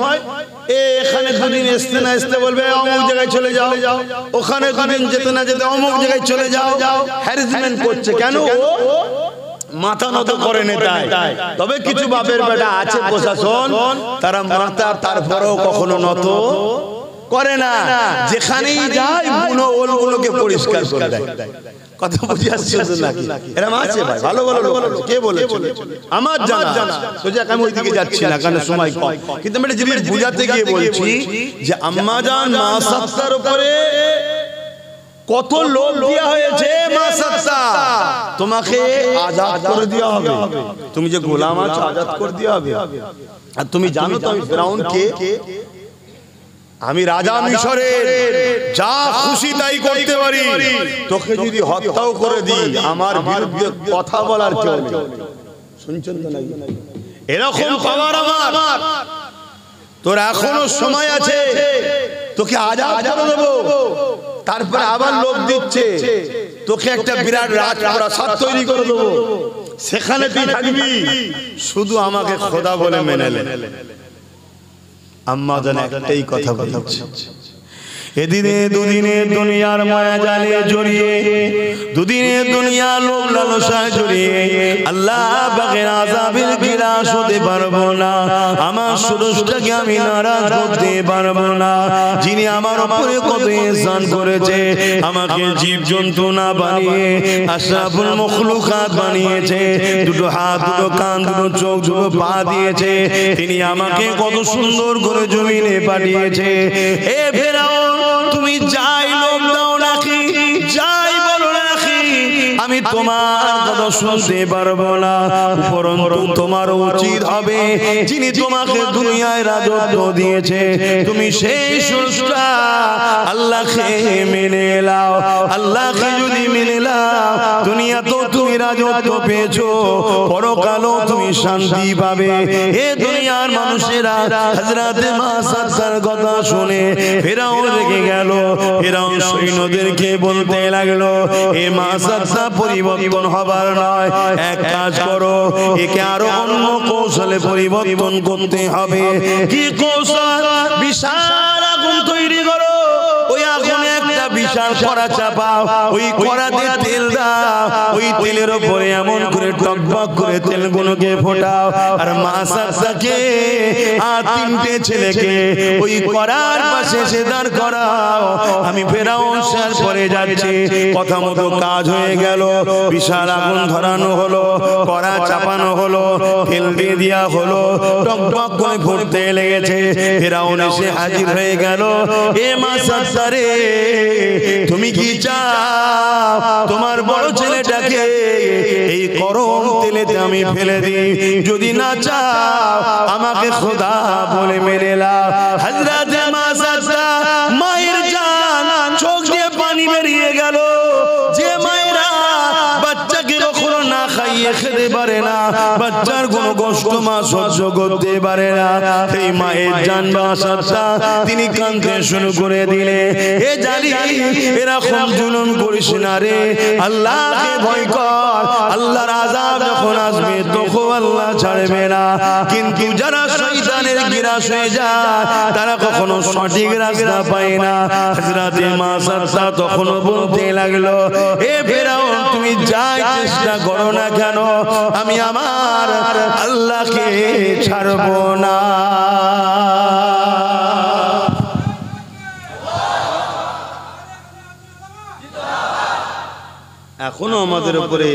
[SPEAKER 1] এখানে দুদিন আসতে না আসতে বলবে অমুক জায়গায় চলে যাও, ওখানে দুদিন যেতে না যেতে অমুক জায়গায় চলে যাও। হ্যারাসমেন্ট করছে কেন? মাথা নত করে নেতায়। তবে কিছু বাপের বেটা আছে প্রশাসন, তারা মাথা তারপরেও কখনো নত করে না, যেখানেই যায় বুনো ওলগুলোকে পরিষ্কার করে দেয়। কথা বুঝে আসছে নাকি? এরকম আছে ভাই, ভালো ভালো লোক আছে। কে বলেছে? আমার জানা। সোজা আমি ওইদিকে যাচ্ছি না কারণ সময় কম, কিন্তু আমি জিনিস বুঝাতে গিয়ে বলছি যে আম্মাজান মা সাত্তার উপরে কত লোক দেওয়া হয়েছে। মা সাত্তা তোমাকে আজাদ করে দেওয়া হবে, তুমি যে গোলাম আছো আজাদ করে দেওয়া হবে। আর তুমি জানো তো আমি ফেরাউন কে? আমি রাজা মিশরের, যা খুশি তাই করতে পারি। তোকে যদি হত্যাও করে দিই আমার বিরুদ্ধে কথা বলার কেউ নেই। শুনছেন তো নাকি? এরকম পাওয়ার আমার। তোর এখনো সময় আছে, তোকে আজাদ করে দেবো। তারপরে আবার লোক দিচ্ছে তোকে একটা বিরাট রাজপ্রাসাদ তৈরি করে দেবো, সেখানে তুই থাকবি, শুধু আমাকে খোদা বলে মেনে নে। আম্মা জান একটাই কথা বলছে, এদিনে দুদিনে দুনিয়ার মায়া জালে জড়িয়ে, দুদিনে দুনিয়া লোভ লালসায় জড়িয়ে আল্লাহ পাকের আযাবের গিলাস হতে পারবো না। আমার স্রষ্টাকে আমি নারাজ করতে পারবো না, যিনি আমার উপরে কত ইহসান করেছে, আমাকে জীব জন্তু না বানিয়ে আশরাফুল মখলুকাত বানিয়েছে, দুটো হাত, দুটো কান, দুটো চোখ, দুটো পা দিয়েছে, তিনি আমাকে কত সুন্দর করে জমিনে পাঠিয়েছে। এ ফেরাউন, তুমি যাই লোক দাও নাকি, যাই বলো নাকি, আমি তোমার কথা শুনতে পারবো না। উপরন্তু তোমার উচিত হবে যিনি তোমাকে দুনিয়ায় রাজত্ব দিয়েছে, তুমি সেই স্রষ্টা আল্লাহকে মেনে নাও। আল্লাহকে যদি মেনে নাও, দুনিয়া তো তুমি রাজত্ব পেয়েছো, পরকালও তুমি শান্তি পাবে। এ দুনিয়ার মানুষেরা হযরতে মা সাত্তার কথা শুনে ফেরাউন রেগে গেল। ফেরাউন সৈন্যদেরকে বলতে লাগলো, এ মা সাত্তা পরিবর্তন হবার নয়, এক কাজ করো, একে আরো অন্য কৌশলে পরিবর্তন করতে হবে। কি কৌশল? বিশাল আগুন তৈরি করো, ওই আগুনে একটা বিশাল কড়া চাপাও, ওই কড়াতে তেল দাও, ওই তেলের উপরে এমন করে টকবক করে তেলগুলোকে ফোটাও, আর মা সাত্তাকে আর তিনটে ছেলেকে ওই কড়ার পাশে সে দাঁড় করাও। আমি ফেরাউন শের পরে যাচ্ছি। কথা মতো কাজ হয়ে গেল, বিশাল আগুন ধরানো হলো, কড়া চাপানো হলো, তেল দিয়ে দেওয়া হলো, টকবক করে ফুটতে লেগেছে। ফেরাউন এসে হাজির হয়ে গেল। এ মা সাত্তা রে, তুমি কি চাও তোমার বড় ছেলেটাকে এই গরম তেলেতে আমি ফেলে দিই? যদি না চাও আমাকে খোদা বলে মেনে নাও। হযরতে মা সাত্তা মায়ের জান, চোখ দিয়ে পানি বেরিয়ে গেল। যে মায়েরা বাচ্চাকে কখনো না খাইয়ে
[SPEAKER 2] খাইয়ে খেতে পারে না, বাচ্চার কোনো কষ্ট মা সহ্য করতে পারে না। এই মায়ের জান বাঁচাটা তিনি কাঁদতে শুরু করে দিলে, এ জালিম এরকম জুলুম করিস না রে, আল্লাহকে ভয় কর, আল্লাহর আযাব যখন আসবে তখন আল্লাহ ছাড়বে না। কিন্তু যারা শয়তানের গিরাস হয়ে যায় তারা কখনো সঠিক রাস্তা পায় না। হযরতে মাসাত্তা তখন বলতে লাগলো, এ ফেরাউন তুমি যাই চেষ্টা করো না কেন, আমি আমার আল্লাহকে ছাড়বো না।
[SPEAKER 1] এখনো আমাদের উপরে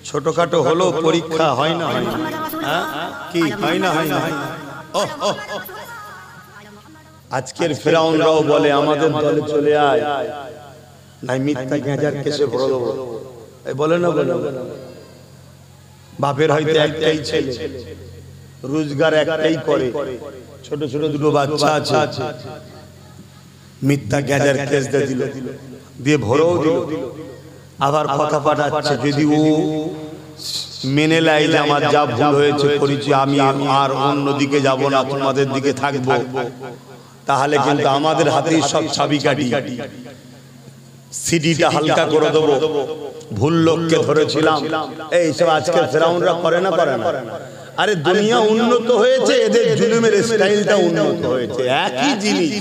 [SPEAKER 1] ছোটখাটো হলো পরীক্ষা হয় না, হয় না, কি হয় না, হয় না। আজকের ফেরাউনরাও বলে আমাদের দলে চলে আয়, নাই মিথ্যা গেঁজার কেসে ভরে দেবো, বলে না, বলে বাপের হয়তো একটাই ছেলে, রোজগার একটাই করে, ছোট ছোট দুটো বাচ্চা আছে, মিথ্যা গেঁজার কেস দিল, দিয়ে ভরেও দিল, আবার কথা পাঠাচ্ছে যদি ও মেনে নেয় যে আমার যা ভুল হয়েছে করেছি, আমি আর অন্যদিকে যাব না, তোমাদের দিকে থাকবো, তাহলে কিন্তু আমাদের হাতেই সব চাবিকাঠি, সিডিটা হালকা করে দেবো, ভুল লোককে ধরেছিলাম। এই সব আজকের ফেরাউনরা করে না, করে না। আরে দুনিয়া উন্নত হয়েছে, এদের জুলুমের স্টাইলটা উন্নত হয়েছে, একই জিনিস।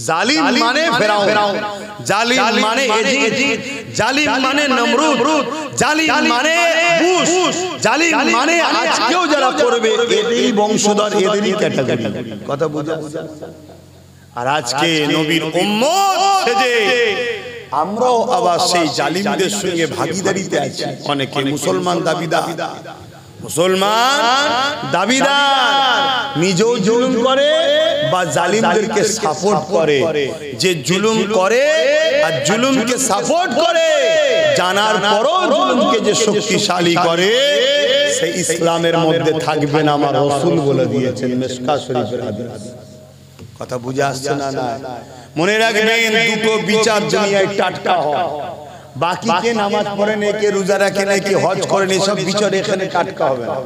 [SPEAKER 1] জালিম মানে ফেরাউন, জালিম মানে এজিদ, জালিম মানে নমরুদ, জালিম মানে বুশ, জালিম মানে আজকেও যারা করবে এদেরই বংশধর, এদেরই ক্যাটাগরি। কথা বুঝা? আর আজকে নবীর উম্মত সেজে আমরাও আবার সেই জালিমদের সঙ্গে ভাগীদারিতে আছি। অনেকে মুসলমান দাবিদার, মুসলমান দাবিদার, নিজেও জুলুম করে বা জালিমদেরকে সাপোর্ট করে। যে জুলুম করে আর জুলুমকে সাপোর্ট করে, জানার পরও জুলুমকে যে শক্তিশালী করে, সেই ইসলামের মধ্যে থাকবে না, আমার রাসূল বলে দিয়েছেন, মিশকাত শরীফের হাদিস। কথা বুঝে আসছে না? না, মনে রাখবেন দুটো বিচার দুনিয়ায় টাটকা হয়, বাকি কে নামাজ পড়েন, কে রোজা রাখেন, কে হজ করেন, এসব বিচার এখানে টাটকা হবে না।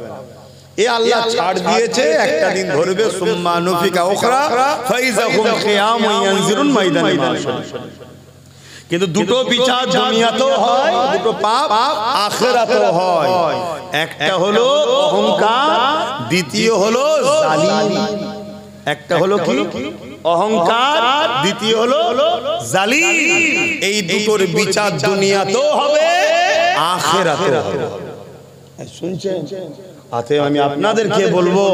[SPEAKER 1] এ আল্লাহ ছাড় দিয়েছে, একটা দিন ধরবে, সুম্মা নুফিকা উখরা ফাইজাহুম কিয়ামুন ইয়ানজিরুন ময়দানে মাশর। কিন্তু দুটো বিচার দুনিয়াতেও হয়, দুটো পাপ আখিরাতেও হয়। একটা হলো অহংকার, দ্বিতীয় হলো জালিম। একটা হলো কি? অহংকার, দ্বিতীয় হলো জালিম। এই দুটোর বিচার দুনিয়াতেও হবে, আখিরাতেও হবে। শুনছেন? আতে আমি আপনাদেরকে বলবো,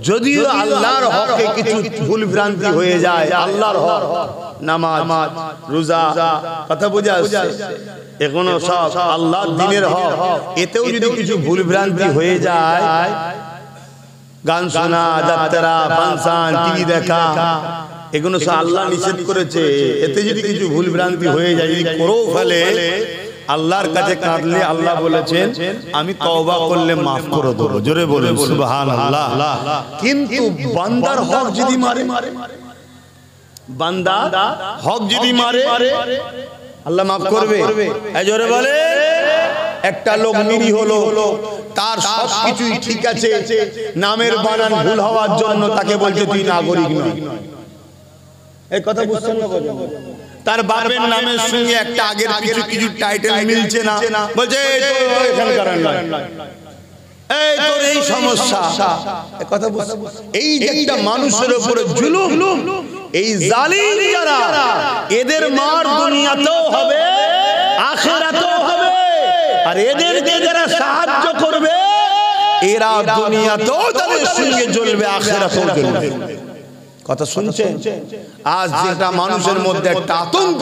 [SPEAKER 1] যদিও আল্লাহর হকে কিছু ভুল ভ্রান্তি হয়ে যায়, আল্লাহর হক, নামাজ, রোজা, কথা বুঝা আসছে, এগুলো সব আল্লাহর দ্বীনের হক, এতেও যদি কিছু ভুল ভ্রান্তি হয়ে যায়, গান শোনা, যাত্রা, ফাংশন, টিভি দেখা, এগুলো সব আল্লাহ নিষেধ করেছে। এতে যদি কিছু ভুল ভ্রান্তি হয়ে যায়, যদি করেও ফেলে, আল্লাহর কাছে কাঁদলে আল্লাহ বলেছেন আমি তওবা করলে মাফ করে দেবো। জোরে বলেন সুবহানাল্লাহ। কিন্তু বান্দার হক যদি মারে, বান্দা হক যদি মারে, আল্লাহ মাফ করবে? জোরে বলে। একটা লোক নিরীহ হলো, তার সবকিছুই ঠিক আছে, নামের বানান ভুল হওয়ার জন্য তাকে বলছে তুই নাগরিক নয়। এই কথা বুঝছেন না? তার বাপের নামের সঙ্গে একটা আগের কিছু টাইটেল মিলছে না, বলছে এখানকার নয়, এই তোর এই সমস্যা। এই কথা বুঝছেন? এই যে একটা মানুষের উপরে জুলুম, এই জালিম যারা, এদের মার দুনিয়াতেও হবে, আখিরাতেও হবে। আর এদেরকে যারা সাহায্য করবে, এরা দুনিয়াতেও তাদের সঙ্গে জ্বলবে, আখিরাতেও জ্বলবে। কথা শুনছেন? আজ যেটা মানুষের মধ্যে একটা আতঙ্ক,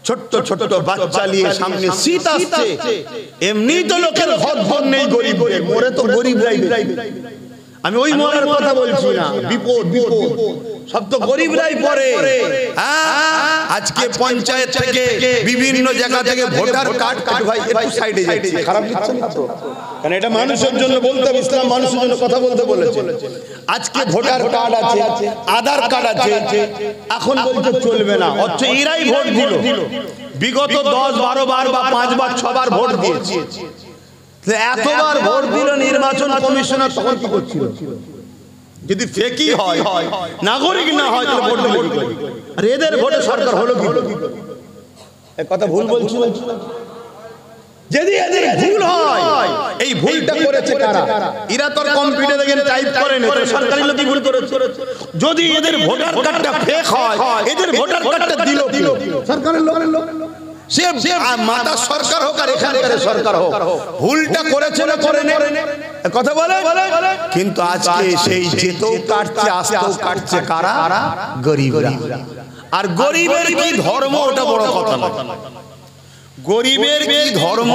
[SPEAKER 1] ছোট্ট ছোট্ট বাচ্চা নিয়ে সামনে শীত আসছে, এমনি তো লোকের ঘর নেই, গরিব মরে তো গরিবরাই। আমি ওই মরার কথা বলছি না, বিপদ বিপদ সব তো গরিবরাই পড়ে। আজকে পঞ্চায়েত থেকে বিভিন্ন জায়গা থেকে ভোটার কার্ড, ভাই একটু সাইডে যাচ্ছি, খারাপ দিচ্ছেন না তো? কারণ এটা মানুষের জন্য বলতে, ইসলাম মানুষের জন্য কথা বলতে বলেছে। আজকে ভোটার কার্ড আছে, আধার কার্ড আছে, এখন বলতে চলবে না, অথচ এরাই ভোট দিল। বিগত 10-12 বার বা 5 বার 6 বার ভোট দিয়েছে। এতবার ভোট দিল নির্বাচন কমিশনার, তখন কি করছিল? যদি ফেকি হয়, নাগরিক না হয়, তাহলে ভোট দিল কি করে? আর এদের ভোটে সরকার হলো কি? এই কথা ভুল বলছি। যদি এদের ভুল হয়, এই ভুলটা করেছে কারা? এরা তো কম্পিউটারে দেখেন টাইপ করে না, তো সরকারি লোকই ভুল করেছে। যদি এদের ভোটার কার্ডটা ফেক হয়, এদের ভোটার কার্ডটা দিল সরকারের লোক, সে মাতা সরকার হোক আর এখানকার সরকার হোক, ভুলটা করেছে না করে না কথা বলে। কিন্তু আজকে সেই যেতেও কাটছে, আসতেও কাটছে কারা? গরিবরা। আর গরিবের কি ধর্ম ওটা বড় কথা না, গরিবের কি ধর্ম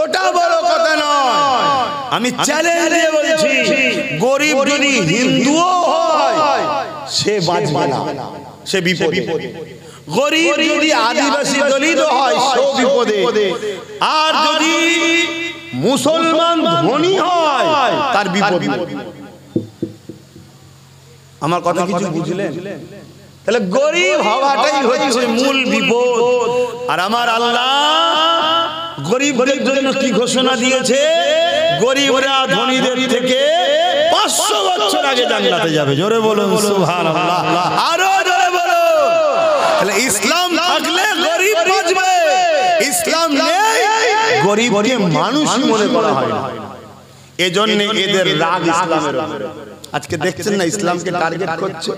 [SPEAKER 1] ওটা বড় কথা নয়। আমি চ্যালেঞ্জ দিয়ে বলছি, গরিব যদি হিন্দুও হয় সে বাঁচবে না, সে বিপদে। গরিব যদি আদিবাসী দলিত হয় সে বিপদে। আর যদি মুসলমান ধনী হয় তার বিপদ। আমার কথা কিছু বুঝলেন? তাহলে গরিব হওয়াটাই হচ্ছে মূল বিপদ। আর আমার আল্লাহ গরিবদের জন্য কি ঘোষণা দিয়েছে? গরিবরা ধনীদের থেকে 500 বছর আগে জান্নাতে যাবে। জোরে বলুন সুবহানাল্লাহ, আরো জোরে বলো। তাহলে ইসলাম থাকলে গরিব বাঁচবে, ইসলাম নেই গরিবকে মানুষই মনে করা হয় না। এজন্য এদের রাগ ইসলামের উপরে। আজকে দেখছেন না ইসলামকে টার্গেট করছে,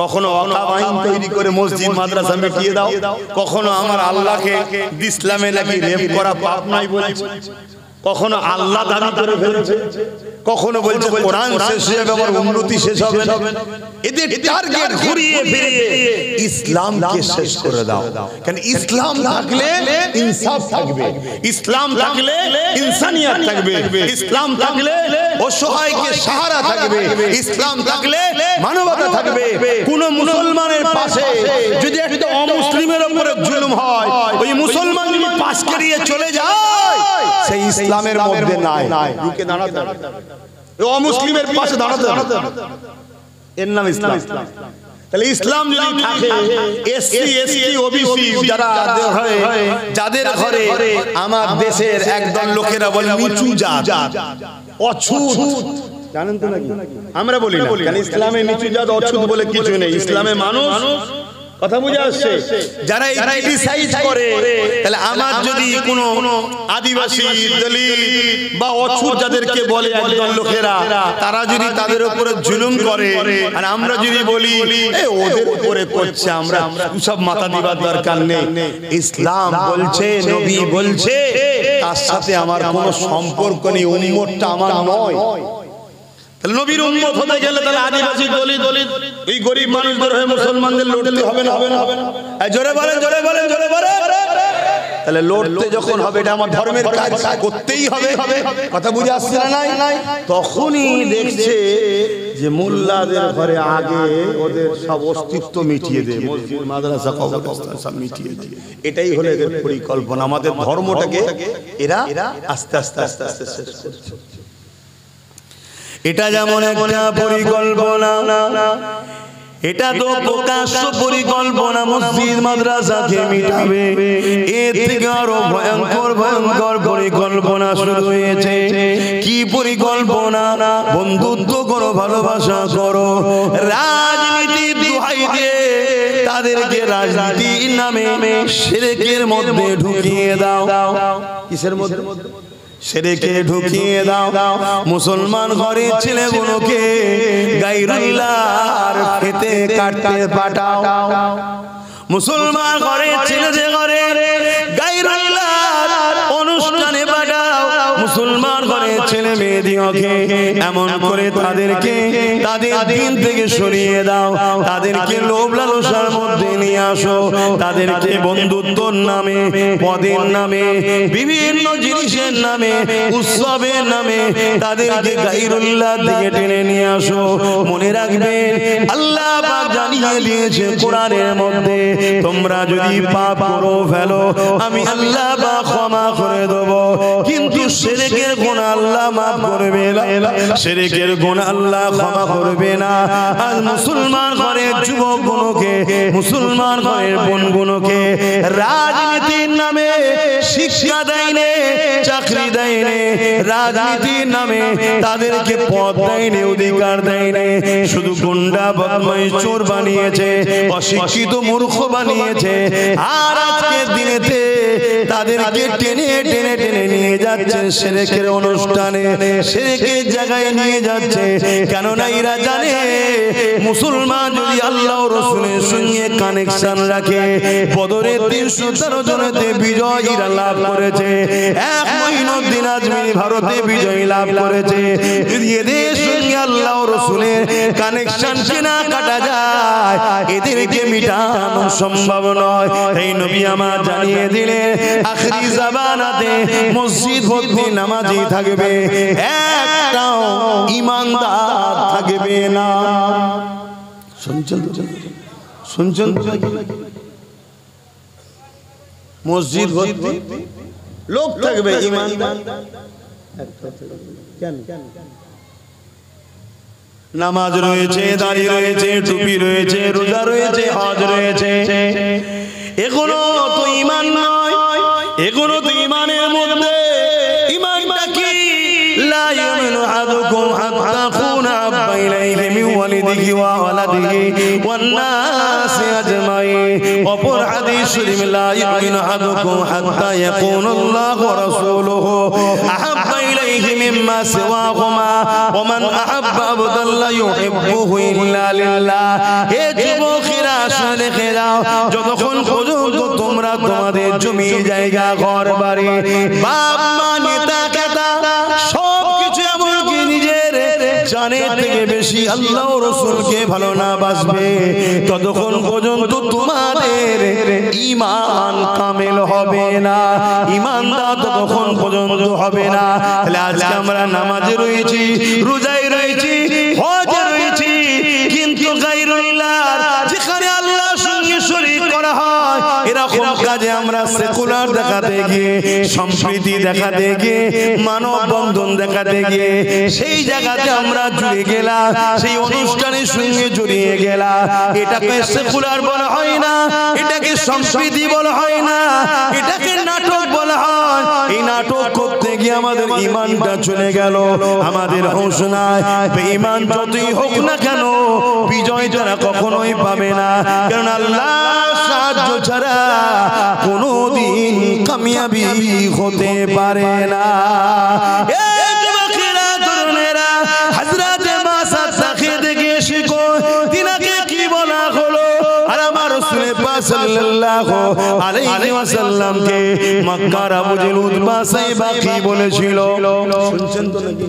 [SPEAKER 1] কখনো ওয়াকফ আইন তৈরি করে মসজিদ মাদ্রাসা মিটিয়ে দাও, কখনো আমার আল্লাহকে ইসলামে নাকি রেপ করা পাপ নাই বলছে, কখনো আল্লাহ দাবি করে ফেলছে, কখনো বলছে কোরআন শেষ হয়ে যাবে, আমার উন্নতি শেষ হবে না। এদের টার্গেট ঘুরিয়ে ফিরিয়ে ইসলামকে শেষ করে দাও। কারণ ইসলাম থাকলে ইনসাফ থাকবে, ইসলাম থাকলে ইনসানিয়ত থাকবে, ইসলাম থাকলে অসহায়কে সাহারা থাকবে, ইসলাম থাকলে মানবতা থাকবে। কোন মুসলমানের পাশে যদি একটা অমুসলিমের উপরে জুলুম হয়, ওই মুসলমান যদি পাশ করিয়ে চলে যায়, সেই ইসলামের মধ্যে নাই। রুকে দাঁড়াতে হবে, অমুসলিমের পাশে দাঁড়াতে হবে, এর নাম ইসলাম। তাহলে ইসলাম যদি থাকে, এসসি এসটি ওবিসি যাদের ঘরে আমার দেশের একদল লোকেরা বলে নিচু জাত, অছুত, জানেন তো নাকি? আমরা বলি না, কারণ ইসলামে নিচু জাত অছুত বলে কিছু নেই। ইসলামে মানুষ, কথা বুঝে আসছে? যারা এই ডিসাইড করে, তাহলে আমার যদি কোনো আদিবাসী দলিত বা অছুত যাদেরকে বলে একদল লোকেরা, তারা যদি তাদের উপরে জুলুম করে, আর আমরা যদি বলি ওদের উপরে করছে, আমরা সব মাথা দিবার দরকার নেই। ইসলাম বলছে, নবী বলছে, তার সাথে আমার কোনো সম্পর্ক নেই, উম্মতটা আমার নয়। তাহলে নবীর উম্মত হতে গেলে তাহলে আদিবাসী দলিত এই গরিব মানুষদের হয়ে মুসলমানদের লড়তে হবে না? জোরে বলেন, জোরে বলেন, জোরে বলেন। তাহলে লড়তে যখন হবে, এটা আমার ধর্মের কাজ, করতেই হবে। কথা বুঝে আসছে না? নাই তখনই দেখছে যে মোল্লাদের ঘরে আগে ওদের সব অস্তিত্ব মিটিয়ে দেয়, মসজিদ মাদ্রাসা কবরস্থান সব মিটিয়ে দেয়। এটাই হলো এদের পরিকল্পনা। আমাদের ধর্মটাকে এরা আস্তে আস্তে আস্তে আস্তে শেষ করছে। এটা যেমন একটা পরিকল্পনা, এটা তো প্রকাশ্য পরিকল্পনা, মসজিদ মাদ্রাসাকে মিটাবে। এর থেকে আরো ভয়ঙ্কর ভয়ঙ্কর পরিকল্পনা শুরু হয়েছে। কি পরিকল্পনা? বন্ধুত্ব করো, ভালোবাসা করো, রাজনীতির দোহাই দিয়ে তাদেরকে রাজনীতির নামে শিরকের মধ্যে ঢুকিয়ে দাও। কিসের মধ্যে? শিরকে ঢুকিয়ে দাও। মুসলমান ঘরের ছেলেগুলোকে গায়রুল্লাহর খেতে কাটতে পাঠাও। মুসলমান ঘরের ছেলেদের ঘরে গায়রুল্লাহর অনুষ্ঠানে পাঠাও। মুসলমান ঘরের ছেলে মেয়েদিওকে এমন করে তাদেরকে তাদের দিন থেকে সরিয়ে দাও, তাদেরকে লোভ লালসার মধ্যে নিয়ে আসো, তাদেরকে বন্ধুত্বর নামে, পদের নামে, বিভিন্ন জিনিসের নামে, উৎসবের নামে তাদেরকে গায়রুল্লাহ দিকে টেনে নিয়ে আসো। মনে রাখবেন, আল্লাহ পাক জানিয়ে দিয়েছে কোরআনের মধ্যে, তোমরা যদি পাপ করো ফেলো, আমি আল্লাহ পাক ক্ষমা করে দেব, কিন্তু শিরকের গুনাহ আল্লাহ মাফ
[SPEAKER 2] করবে না, শিরকের গুনাহ আল্লাহ ক্ষমা করবে না। আজ মুসলমান ঘরের যুবকগুলোকে, মুসলমান ঘরের বোনগুলোকে রাজনীতির নামে শিক্ষা দেয় না, চাকরি দেয় না, রাজনীতির নামে তাদেরকে পদ দেয় না, অধিকার দেয় না, শুধু গুন্ডা বদমাই চোর বানিয়েছে, অশিক্ষিত মূর্খ বানিয়েছে। আর আজকের দিনেতে তাদেরকে টেনে টেনে টেনে নিয়ে যাচ্ছে শিরকের অনুষ্ঠানে, শিরকের জায়গায় নিয়ে যাচ্ছে। কেননা এরা জানে মুসলমান যদি আল্লাহ ও রাসূলের সঙ্গে কানেকশন রাখে, বদরের 313 জনেতে বিজয় এরা লাভ করেছে, এক মঈনুদ্দিন আজমিরি ভারতে বিজয় লাভ করেছে। যদি এদের সঙ্গে আল্লাহ ও রাসূলের কানেকশন না কাটা যায়, এদেরকে মিটানো সম্ভব নয়। এই নবী আমার জানিয়ে দিলেন আখিরি জামানাতে মসজিদ ভর্তি নামাজি থাকবে, একটাও ঈমানদার থাকবে না। শুনছেন শুনছেন? মসজিদ ভর্তি লোক থাকবে, ঈমানদার কেন? নামাজ রয়েছে, দাড়ি রয়েছে, টুপি রয়েছে, রোজা রয়েছে, হজ রয়েছে, এগুলো তো ঈমান নয়, এগুলো তো ঈমানের মধ্যে। ঈমানটা কি? লা ইউমিনু আহাদুকুম হাত্তা আকুনা আহাব্বা ইলাইহি মিন ওয়ালিদিহি ওয়া ওয়ালাদিহি ওয়ান নাসি আজমাইন। অপর হাদিস শরীফ, লা ইউমিনু আহাদুকুম হাত্তা ইয়াকুনাল্লাহু ওয়া রাসূলুহু আহাব্বা ইলাইহি মিম্মা সিওয়াহুমা ওয়া মান আহাব্বা আবদান লা ইউহিব্বুহু ইল্লা লিল্লাহ। হে যুবকেরা, শুনে রেখে যাও, যতক্ষণ পর্যন্ত তোমরা তোমাদের জমি জায়গা ঘর বাড়ি বাপ মা নেতা কেতা সবকিছু এমনকি নিজের জানের থেকে বেশি আল্লাহ ও রাসূলকে ভালো না বাসবে, ততক্ষণ পর্যন্ত তোমাদের ঈমান কামেল হবে না, ঈমানদার ততক্ষণ পর্যন্ত হবে না। তাহলে আজকে আমরা নামাজে রয়েছি, রোজায় রয়েছি, হজে রয়েছি, কিন্তু গায়রুল্লাহ যেখানে আল্লাহর সঙ্গে শরীক করা হয়, এরকম কাজে আমরা সেকুলার দেখাতে গিয়ে, সম্প্রীতি দেখাতে গিয়ে, মানব বন্ধন দেখাতে গিয়ে সেই জায়গাতে আমরা জুড়ে গেলাম, সেই অনুষ্ঠানের সঙ্গে জড়িয়ে গেলাম। এটাকে সেকুলার বলা হয় না, এটাকে সম্প্রীতি বলা হয় না, এটাকে নাটক বলা হয়। এই নাটক করতে গিয়ে আমাদের ঈমানটা চলে গেল, আমাদের হোশ নাই। বেঈমান যতই হোক না কেন, বিজয় যারা কখনোই পাবে না, কারণ আল্লাহ সাহায্য ছাড়া কোনোদিন কামিয়াবি হতে পারে না। এই যুবকেরা, তরুণেরা, হযরতে মাসাদ তাকে দেখে শিখো, তিনাকে কি বলা হলো। আর আমার রাসূল পাক সাল্লাল্লাহু আলাইহি ওয়াসাল্লামকে মক্কার আবু জেহেল উতবা সাইবা কি বলেছিল শুনছেন তো নাকি?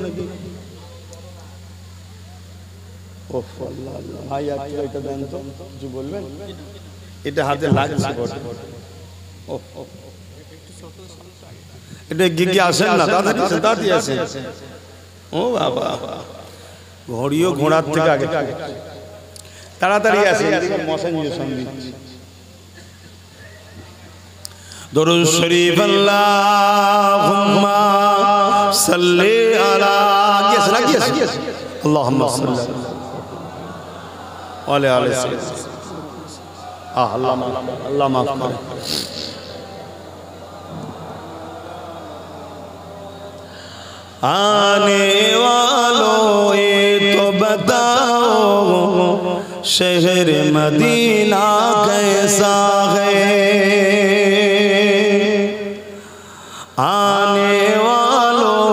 [SPEAKER 2] ওহ আল্লাহ আল্লাহ, ভাই আপনি এটা দেন তো, কিছু বলবেন? এটা হাতে লাগছে বড়। ওহ এটা গিয়ে আসেন না, তাড়াতাড়ি আসেন। ও বাবা, ঘড়িও ঘোড়ার থেকে আগে, তাড়াতাড়ি আসেন, মশাই ইনজেকশন দিচ্ছি। দরুদ শরীফ আল্লাহুম্মা সাল্লি আলা আল্লাহুম্মা সাল্লি আলা আলি আল্লাহ মাফ করে। आने वालों ये तो बताओ शहर मदीना कैसा है, आने वालों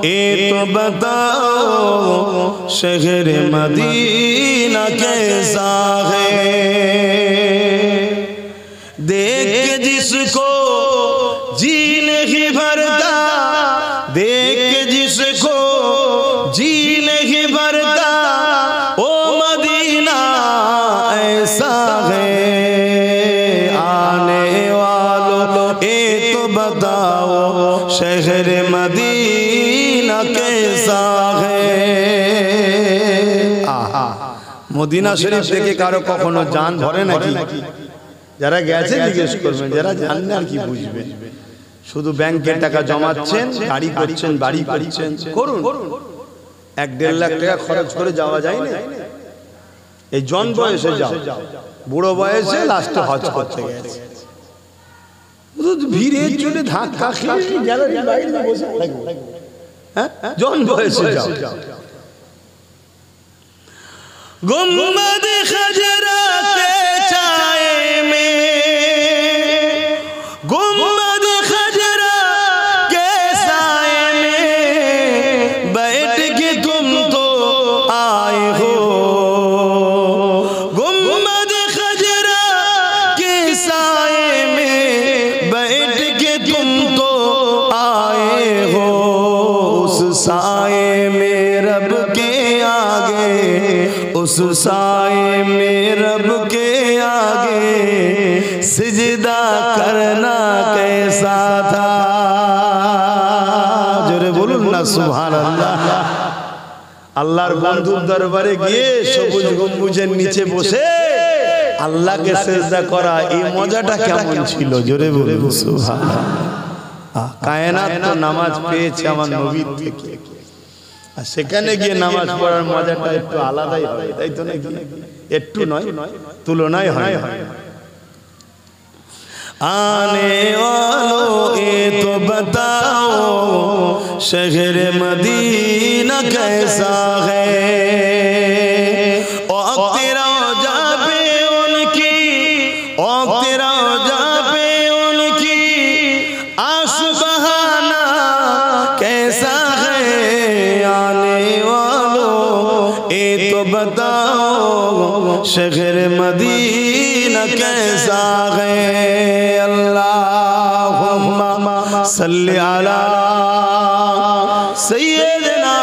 [SPEAKER 2] ये तो बताओ शहर मदीना कैसा है। देख के जिसको जी नहीं भरता, देख के जिसको जी नहीं भरता, ओ मदीना ऐसा है। आने वालों ये तो बताओ शहर मदीना कैसा है। মদিনা শরীফ দেখে কারো কখনো জান ভরে নাকি? যারা গেছে জিজ্ঞেস করবেন, যারা জানেন আর কি বুঝবেন।
[SPEAKER 1] শুধু ব্যাংকে টাকা জমাচ্ছেন, গাড়ি করছেন, বাড়ি করছেন, করুন। 1-1.5 লাখ টাকা খরচ করে যাওয়া যায় না? এই জন বয়সে যাও, বুড়ো বয়সে লাস্টে হজ করতে গেছে, ভিড়ের জন্য ধাক্কা খেয়ে গ্যালারির বাইরে বসে থাকবো। হ্যাঁ, জন বয়সে যাও।
[SPEAKER 2] गुम्बद खजरा के छाए में, गुम्बद खजरा के साए में बैठ के तुम तो आए हो, गुम्बद खजरा के साए में बैठ के तुम तो आए हो, उस साए में रब के आगे, उस साए में रब के आगे सिजदा करना कैसा था। जोरे बोलूं ना सुभान अल्लाह।
[SPEAKER 1] আল্লাহর বন্ধুর দরবারে গিয়ে সবুজ গম্বুজের নিচে বসে আল্লাহকে সিজদা করা, এই মজাটা কেমন ছিল? জোরে বলুন সুবহানাল্লাহ। কায়নাত তো নামাজ পেয়েছে আমার নবীর থেকে, আর সেখানে গিয়ে নামাজ পড়ার মজাটা একটু আলাদাই হয়, তাই তো নাকি? একটু নয়, তুলনায় হয়।
[SPEAKER 2] आने वालों ये तो बताओ शहर मदीना कैसा है, और तेरा जा पे उनकी, और तेरा जा पे उनकी आंसू बहाना कैसा है। आने वालों ये तो बताओ शहर मदीना कैसा है। अल्लाहुम्मा सल्ली अला सय्यदना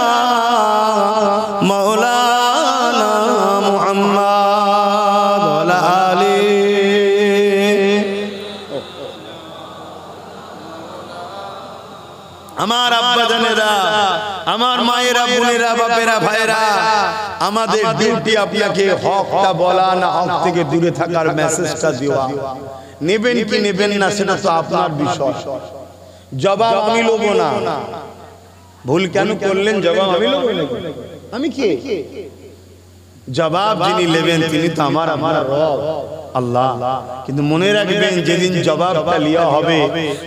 [SPEAKER 2] मौलाना मुहम्मद वाला आली।
[SPEAKER 1] আমার আব্বা জানেরা, আমার মায়েরা, বোনেরা, বাপেরা, ভাইরা, আমাদের ডিউটি আপনাকে হকটা বলা, না হক থেকে দূরে থাকার মেসেজটা দেওয়া। নেবেন কি নেবেন না সেটা তো আপনার বিষয়, জবাব আমি লব না। ভুল কেন করলেন? জবাব আমি লব না। আমি কে? জবাব যিনি নেবেন তিনি তো আমার রব আল্লাহ। কিন্তু মনে রাখবেন, যেদিন জবাবটা লিয়া হবে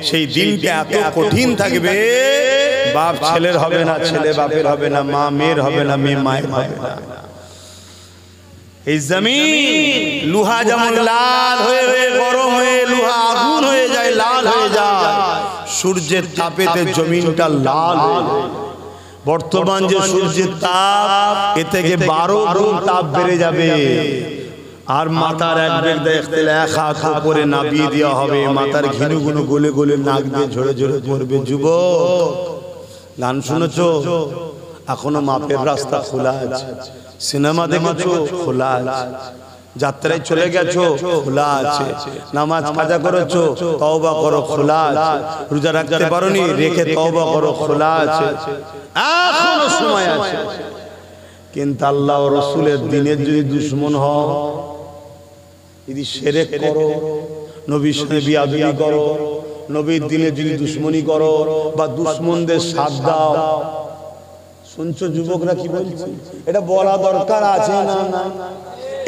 [SPEAKER 1] সেই দিনটা এত কঠিন থাকবে, বাপ ছেলের হবে না, ছেলে বাপের হবে না, মা মেয়ের হবে না, মেয়ে মায়ের হবে না। এই জমিন লোহা যেমন লাল হয়ে হয়ে গরম হয়ে, লোহা আগুন হয়ে যায়, লাল হয়ে যায়, সূর্যের তাপেতে জমিনটা লাল হয়ে যায়। বর্তমান যে সূর্যের তাপ, এ থেকে 12 গুণ তাপ বেড়ে যাবে। আর মাথার এক বেগ দেখতে এক হাত উপরে নাবিয়ে দেওয়া হবে, মাথার ঘিনুগুনো গলে গলে নাক দিয়ে ঝরে ঝরে পড়বে। যুবক, গান শুনেছো? এখনো মাপের রাস্তা খোলা আছে। সিনেমা দেখেছো? খোলা আছে। যাত্রায় চলে গেছো? খোলা আছে। নামাজ কাজা করেছো? তওবা করো, খোলা আছে। রোজা রাখতে পারোনি? রেখে তওবা করো, খোলা আছে। এখনো সময় আছে। কিন্তু আল্লাহ ও রাসূলের দ্বীনের যদি দুশমন হও, যদি শিরক করো, নবীর সাথে বিয়াদবি করো, নবীর দ্বীনের যদি দুশমনি করো বা দুশমনদের সাথ দাও, শুনছো যুবকরা কি বলছি? এটা বলা দরকার আছে না?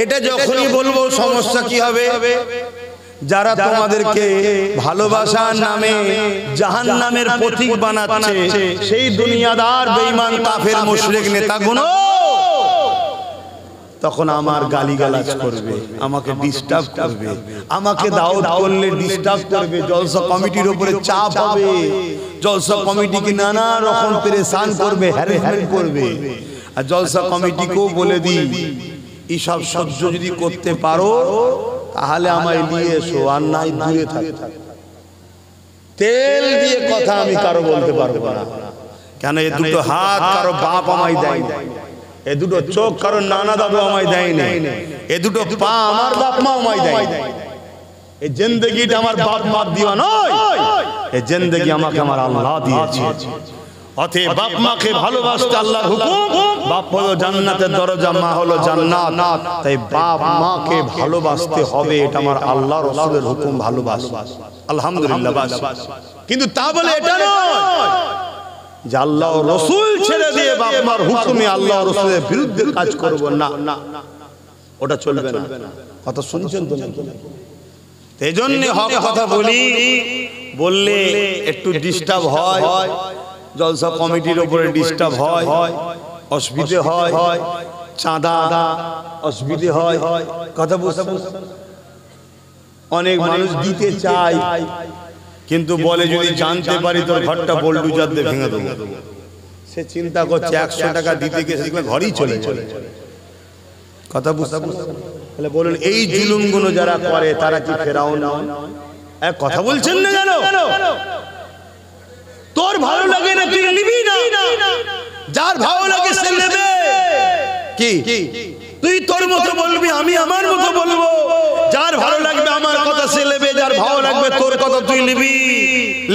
[SPEAKER 1] এটা যখনই বলবো সমস্যা কি হবে? যারা তোমাদেরকে ভালোবাসার নামে জাহান্নামের পথিক বানাচ্ছে, সেই দুনিয়াদার বেঈমান কাফের মুশরিক নেতাগুলো তখন আমার গালিগালাজ করবে, আমাকে ডিস্টার্ব করবে, আমাকে দাওয়াত করলে ডিস্টার্ব করবে, জলসা কমিটির উপরে চাপ হবে, জলসা কমিটিকে নানা রকম পেরেশান করবে, হ্যারাসমেন্ট করবে। আর জলসা কমিটিকেও বলে দিই, এইসব সহ্য যদি করতে পারো তাহলে আমায় নিয়ে এসো, আর নাই দূরে থাকো। তেল দিয়ে কথা আমি কারো বলতে পারবো না, কেন এ দুটো হাত কারো বাপ আমায় দেয় না, এ দুটো চোখ কারো নানা দাদু আমায় দেয় না, এ দুটো পা আমার বাপ মা আমায় দেয় না। এই জিন্দেগিটা আমার বাপ মা দিওয়া নয়, এই জিন্দেগি আমাকে আমার আল্লাহ দিয়েছে। অতএব বাপ মাকে ভালোবাসতে আল্লাহর হুকুম। বাপ হলো জান্নাতের দরজা, মা হলো জান্নাত। তাই বাপ মাকে ভালোবাসতে হবে, এটা আমার আল্লাহ রাসূলের হুকুম। ভালোবাস, আলহামদুলিল্লাহ। বাস, কিন্তু তা বলে এটা নয় যে আল্লাহ রাসূল ছেড়ে দিয়ে বাপ মার হুকুমে আল্লাহ রাসূলের বিরুদ্ধে কাজ করব না, ওটা চলবে না। কথা শুনছেন তো? এই জন্য হক কথা বলি, বললে একটু ডিস্টার্ব হয়, জলসা কমিটির উপরে ডিস্টার্ব হয়, অসুবিধে হয়, চাঁদা অসুবিধে হয়। কথা বুঝতে অনেক মানুষ দিতে চায়, কিন্তু বলে যদি জানতে পারি তোর ঘরটা বোল্ডুজার দিয়ে ভেঙে দেবো। সে চিন্তা করছে 100 টাকা দিতে গেছে ঘরই চলে চলে। কথা বুঝতে তাহলে বলুন, এই জুলুমগুলো যারা করে তারা কি ফেরাউন? কথা বলছেন না জানো? তোর ভালো লাগে না তুই নিবি না, যার ভালো লাগে সে নেবে। কি তুই তোর মতো বলবি, আমি আমার মতো বলবো। যার ভালো লাগবে আমার কথা সে নেবে, যার ভালো লাগবে তোর কথা তুই নিবি,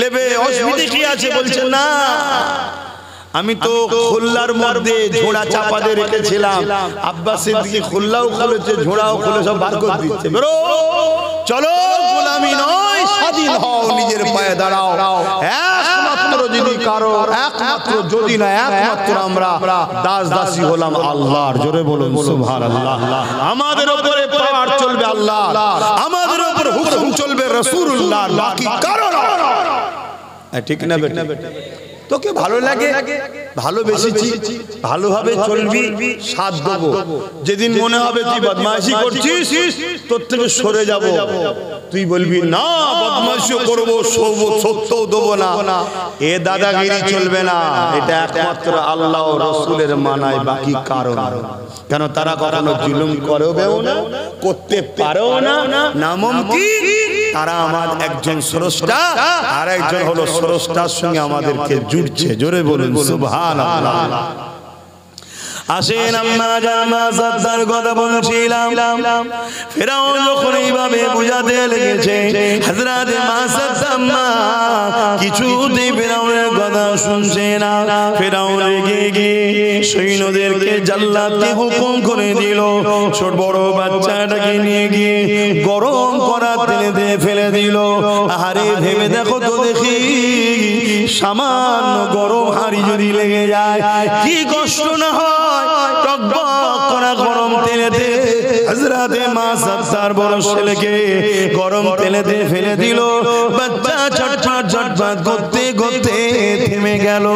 [SPEAKER 1] নেবে। অসুবিধা কি আছে? বলছেন না। আমি তো খুল্লার মধ্যে ঝোড়া চাপা দিয়ে রেখেছিলাম, আব্বাস সিদ্দিকী খুল্লাও খুলেছে, ঝোড়াও খুলে সব বার করে দিচ্ছে। বেরো, চলো, গোলামি নয়, স্বাধীন হও, নিজের পায়ে দাঁড়াও। একমাত্র যদি কারো, একমাত্র যদি না একমাত্র আমরা দাস দাসী হলাম আল্লাহর। জোরে বলুন সুবহানাল্লাহ। আমাদের উপরে পাওয়ার চলবে আল্লাহ, আমাদের উপর হুকুম চলবে রাসূলুল্লাহর, বাকি কারো না। ঠিক না বেটা? তোকে ভালো লাগে, ভালোবেসেছি, ভালোভাবে চলবি, সাথ দেবো। যেদিন মনে হবে তুই বদমাইশি করছিস, তোর থেকে সরে যাব, তুই বলবি না বদমাইশিও করবো, সত্যও দেবো না। এ দাদাগিরি চলবে না। এটা একমাত্র আল্লাহ ও রাসূলের মানায়, বাকি কারণ। কেন তারা কখনো জুলুম করেও না, করতে পারেও না, নামুমকিন। তারা আমার একজন স্রষ্টা, আর একজন হলো স্রষ্টার সঙ্গে আমাদেরকে জুড়ছে। জোরে বলুন সুবহানাল্লাহ। আসেন আমরা জানা সাদ্দার কথা বলছিলাম। ফেরাউন যখন এইভাবে বুঝাতে লেগেছে, হযরত মাসাদ্দাম্মা কিছুতেই ফেরাউনের কথা শুনছে না। ফেরাউন রেগে গিয়ে সৈন্যদেরকে জাল্লাদকে হুকুম করে দিল, ছোট বড় বাচ্চাটাকে নিয়ে গিয়ে গরম করা তেলে ফেলে দিল। আরে ভেবে দেখো তো দেখি, সামান্য গরম হাঁড়ি যদি লেগে যায় কি কষ্ট না হয়। টকবক করা গরম তেলেতে হযরতে মাসাদ্দার বড় ছেলেকে গরম তেলেতে ফেলে দিল। বাচ্চা ছটফট ছটফট করতে করতে থেমে গেল।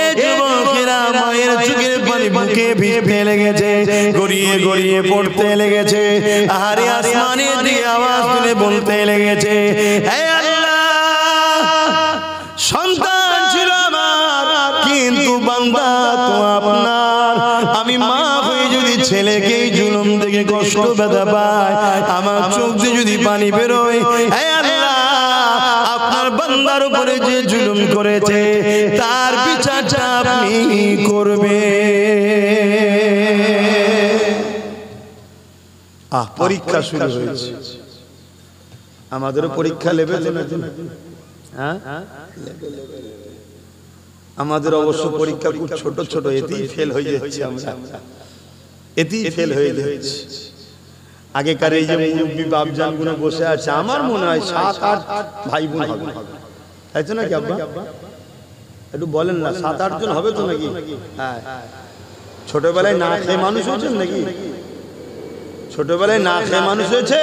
[SPEAKER 1] এ যুবকেরা মায়ের চোখের পানি বুকে ভিজতে লেগেছে, গড়িয়ে গড়িয়ে পড়তে লেগেছে। আরে আসমানের দিকে আওয়াজ তুলে বলতে লেগেছে, হে আল্লাহ, সন্তান ছিল আমার, কিন্তু বান্দা তো আপনার। আমি মা হয়ে যদি ছেলেকে জুলুম থেকে কষ্ট ব্যথা পায়, আমার চোখ দিয়ে যদি পানি বেরোয়, হে আল্লাহ, আপনার বান্দার উপরে যে জুলুম করেছে তার বিচারটা আপনি করবে। পরীক্ষা শুরু হয়েছে। আমাদেরও পরীক্ষা নেবে তো না? হ্যাঁ, আমাদের অবশ্য পরীক্ষা খুব ছোট ছোট, এতেই ফেল হয়ে যাচ্ছে আমরা, এতেই ফেল হয়ে যাচ্ছে। আগেকার এই যে মুরব্বী বাপজান গুলো বসে আছে, আমার মনে হয় 7-8 ভাই বোন হবে, তাই তো নাকি আব্বা? একটু বলেন না, 7-8 জন হবে তো নাকি? হ্যাঁ। ছোটবেলায় না খেয়ে মানুষ হয়েছেন নাকি? ছোটবেলায় না খেয়ে মানুষ হয়েছে?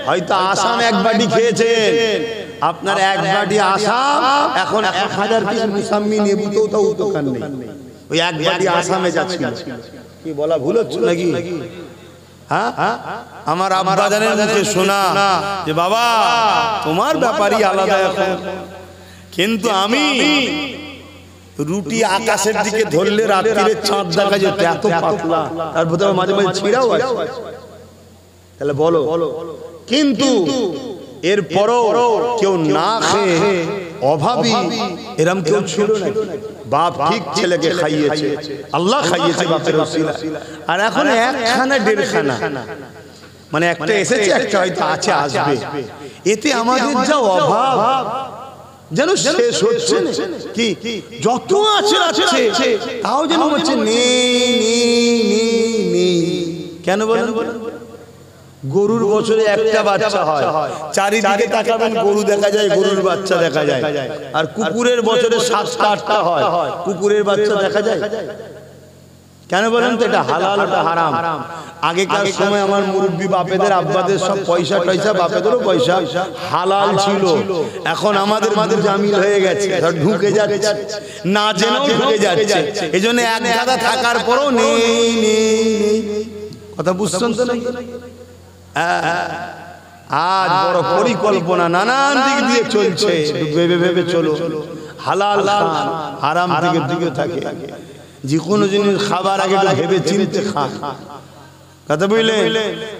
[SPEAKER 1] হয়তো আসাম এক বাটি খেয়েছেন, আপনার এক বাটি আসাম এখন 1000 পিস মুসাম্মি নেবুতেও তো দোকান নেই। ওই এক বাটি আসামে যাচ্ছে, কি বলা ভুল হচ্ছে নাকি? হ্যাঁ, আমার আব্বা জানেন মুখে শোনা যে বাবা তোমার ব্যাপারই আলাদা এখন, কিন্তু আমি রুটি আকাশের দিকে ধরলে রাত্রিরে চাঁদ দেখা যেত, এত পাতলা, তার ভিতরে মাঝে মাঝে ছিঁড়াও আছে। তাহলে বলো, কিন্তু এরপরও কেউ না খেয়ে অভাবী এরম কেউ ছিল না। বাপ ঠিক ছেলেকে খাইয়েছে, আল্লাহ খাইয়েছে বাপের ওসিলা। আর এখন একখানা দেড়খানা, মানে একটা এসেছে, একটা হয়তো আছে, আসবে। এতে আমাদের যা অভাব, যেন শেষ হচ্ছে কি, যত আছে আছে তাও যেন হচ্ছে নেই। কেন বলেন? গরুর বছরে একটা বাচ্চা হয়, চারিদিকে তাকাবেন গরু দেখা যায়, গরুর বাচ্চা দেখা যায়। আর কুকুরের বছরে 7টা 8টা হয়, কুকুরের বাচ্চা দেখা যায়। কেন বলেন তো? এটা হালাল, এটা হারাম। আগেকার সময় আমার মুরব্বী বাপেদের আব্বাদের সব পয়সা টয়সা, বাপেদেরও পয়সা হালাল ছিল। এখন আমাদের জামিল হয়ে গেছে, ঢুকে যাচ্ছে, না জেনেও ঢুকে যাচ্ছে। এই জন্য এক গাদা থাকার পরও নেই। কথা বুঝছেন তো নাকি? আজ বড় পরিকল্পনা নানান দিক দিয়ে চলছে, ভেবে চলো। হালাল খান, হারাম দিকে থাকে। যে কোনো জিনিস খাবার আগে ভেবে চিনতে খান। কথা বুঝলে?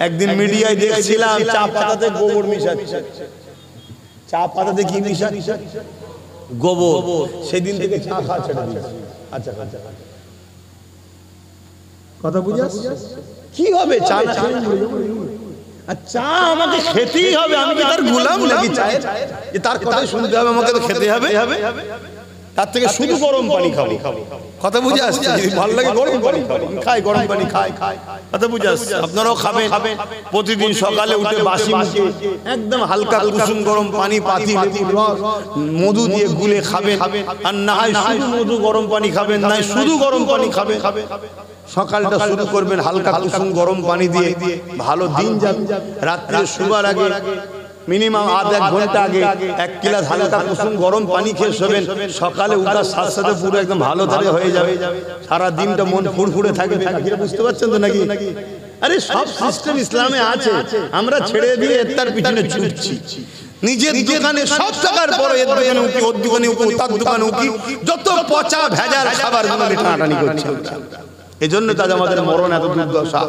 [SPEAKER 1] একদিন মিডিয়ায় দেখছিলাম চা পাতাতে গোবর মিশাচ্ছে। চা পাতাতে কি মিশাচ্ছে? গোবর। সেদিন থেকে চা খাওয়া ছেড়ে দিয়েছি। আচ্ছা, কথা বুঝে আসছে? কি হবে চা না খেলে? চা আমাকে খেতেই হবে, আমি কি তার গোলাম নাকি চায়ের? তার কথাই শুনতে হবে, আমাকে তো খেতে হবে। তার থেকে শুধু গরম পানি খাবো। কথা বুঝে আসছে? যদি ভালো লাগে গরম পানি খাই, গরম পানি খাই। কথা বুঝে আসছে? আপনারাও খাবেন। প্রতিদিন সকালে উঠে বাসি মুখে একদম হালকা কুসুম গরম পানি, পাতি লেবুর রস, মধু দিয়ে গুলে খাবেন। আর না হয় শুধু মধু গরম পানি খাবেন, না শুধু গরম পানি খাবেন। সকালটা শুরু করবেন হালকা কুসুম গরম পানি দিয়ে, ভালো দিন যাবে। রাত্রে শোবার আগে মিনিমাম আধা ঘন্টা আগে 1 গ্লাস হালকা কুসুম গরম পানি খেয়ে শোবেন। সকালে উঠার সাথে সাথে পুরো একদম ভালো ধরে হয়ে যাবে। সারা দিনটা মন ফুরফুরে থাকবে। বুঝতে পারছেন তো নাকি? আরে সব সিস্টেম ইসলামে আছে, আমরা ছেড়ে দিয়ে তার পিছনে ছুটছি। নিজের দোকানে সব টাকার পরে এর দোকানে উকি, ওর দোকানে উকি, তার দোকানে উকি, যত পচা ভেজাল খাবার গুলো টানাটানি করছে। এজন্য তাজ আমাদের মরণ এত দুর্দশা।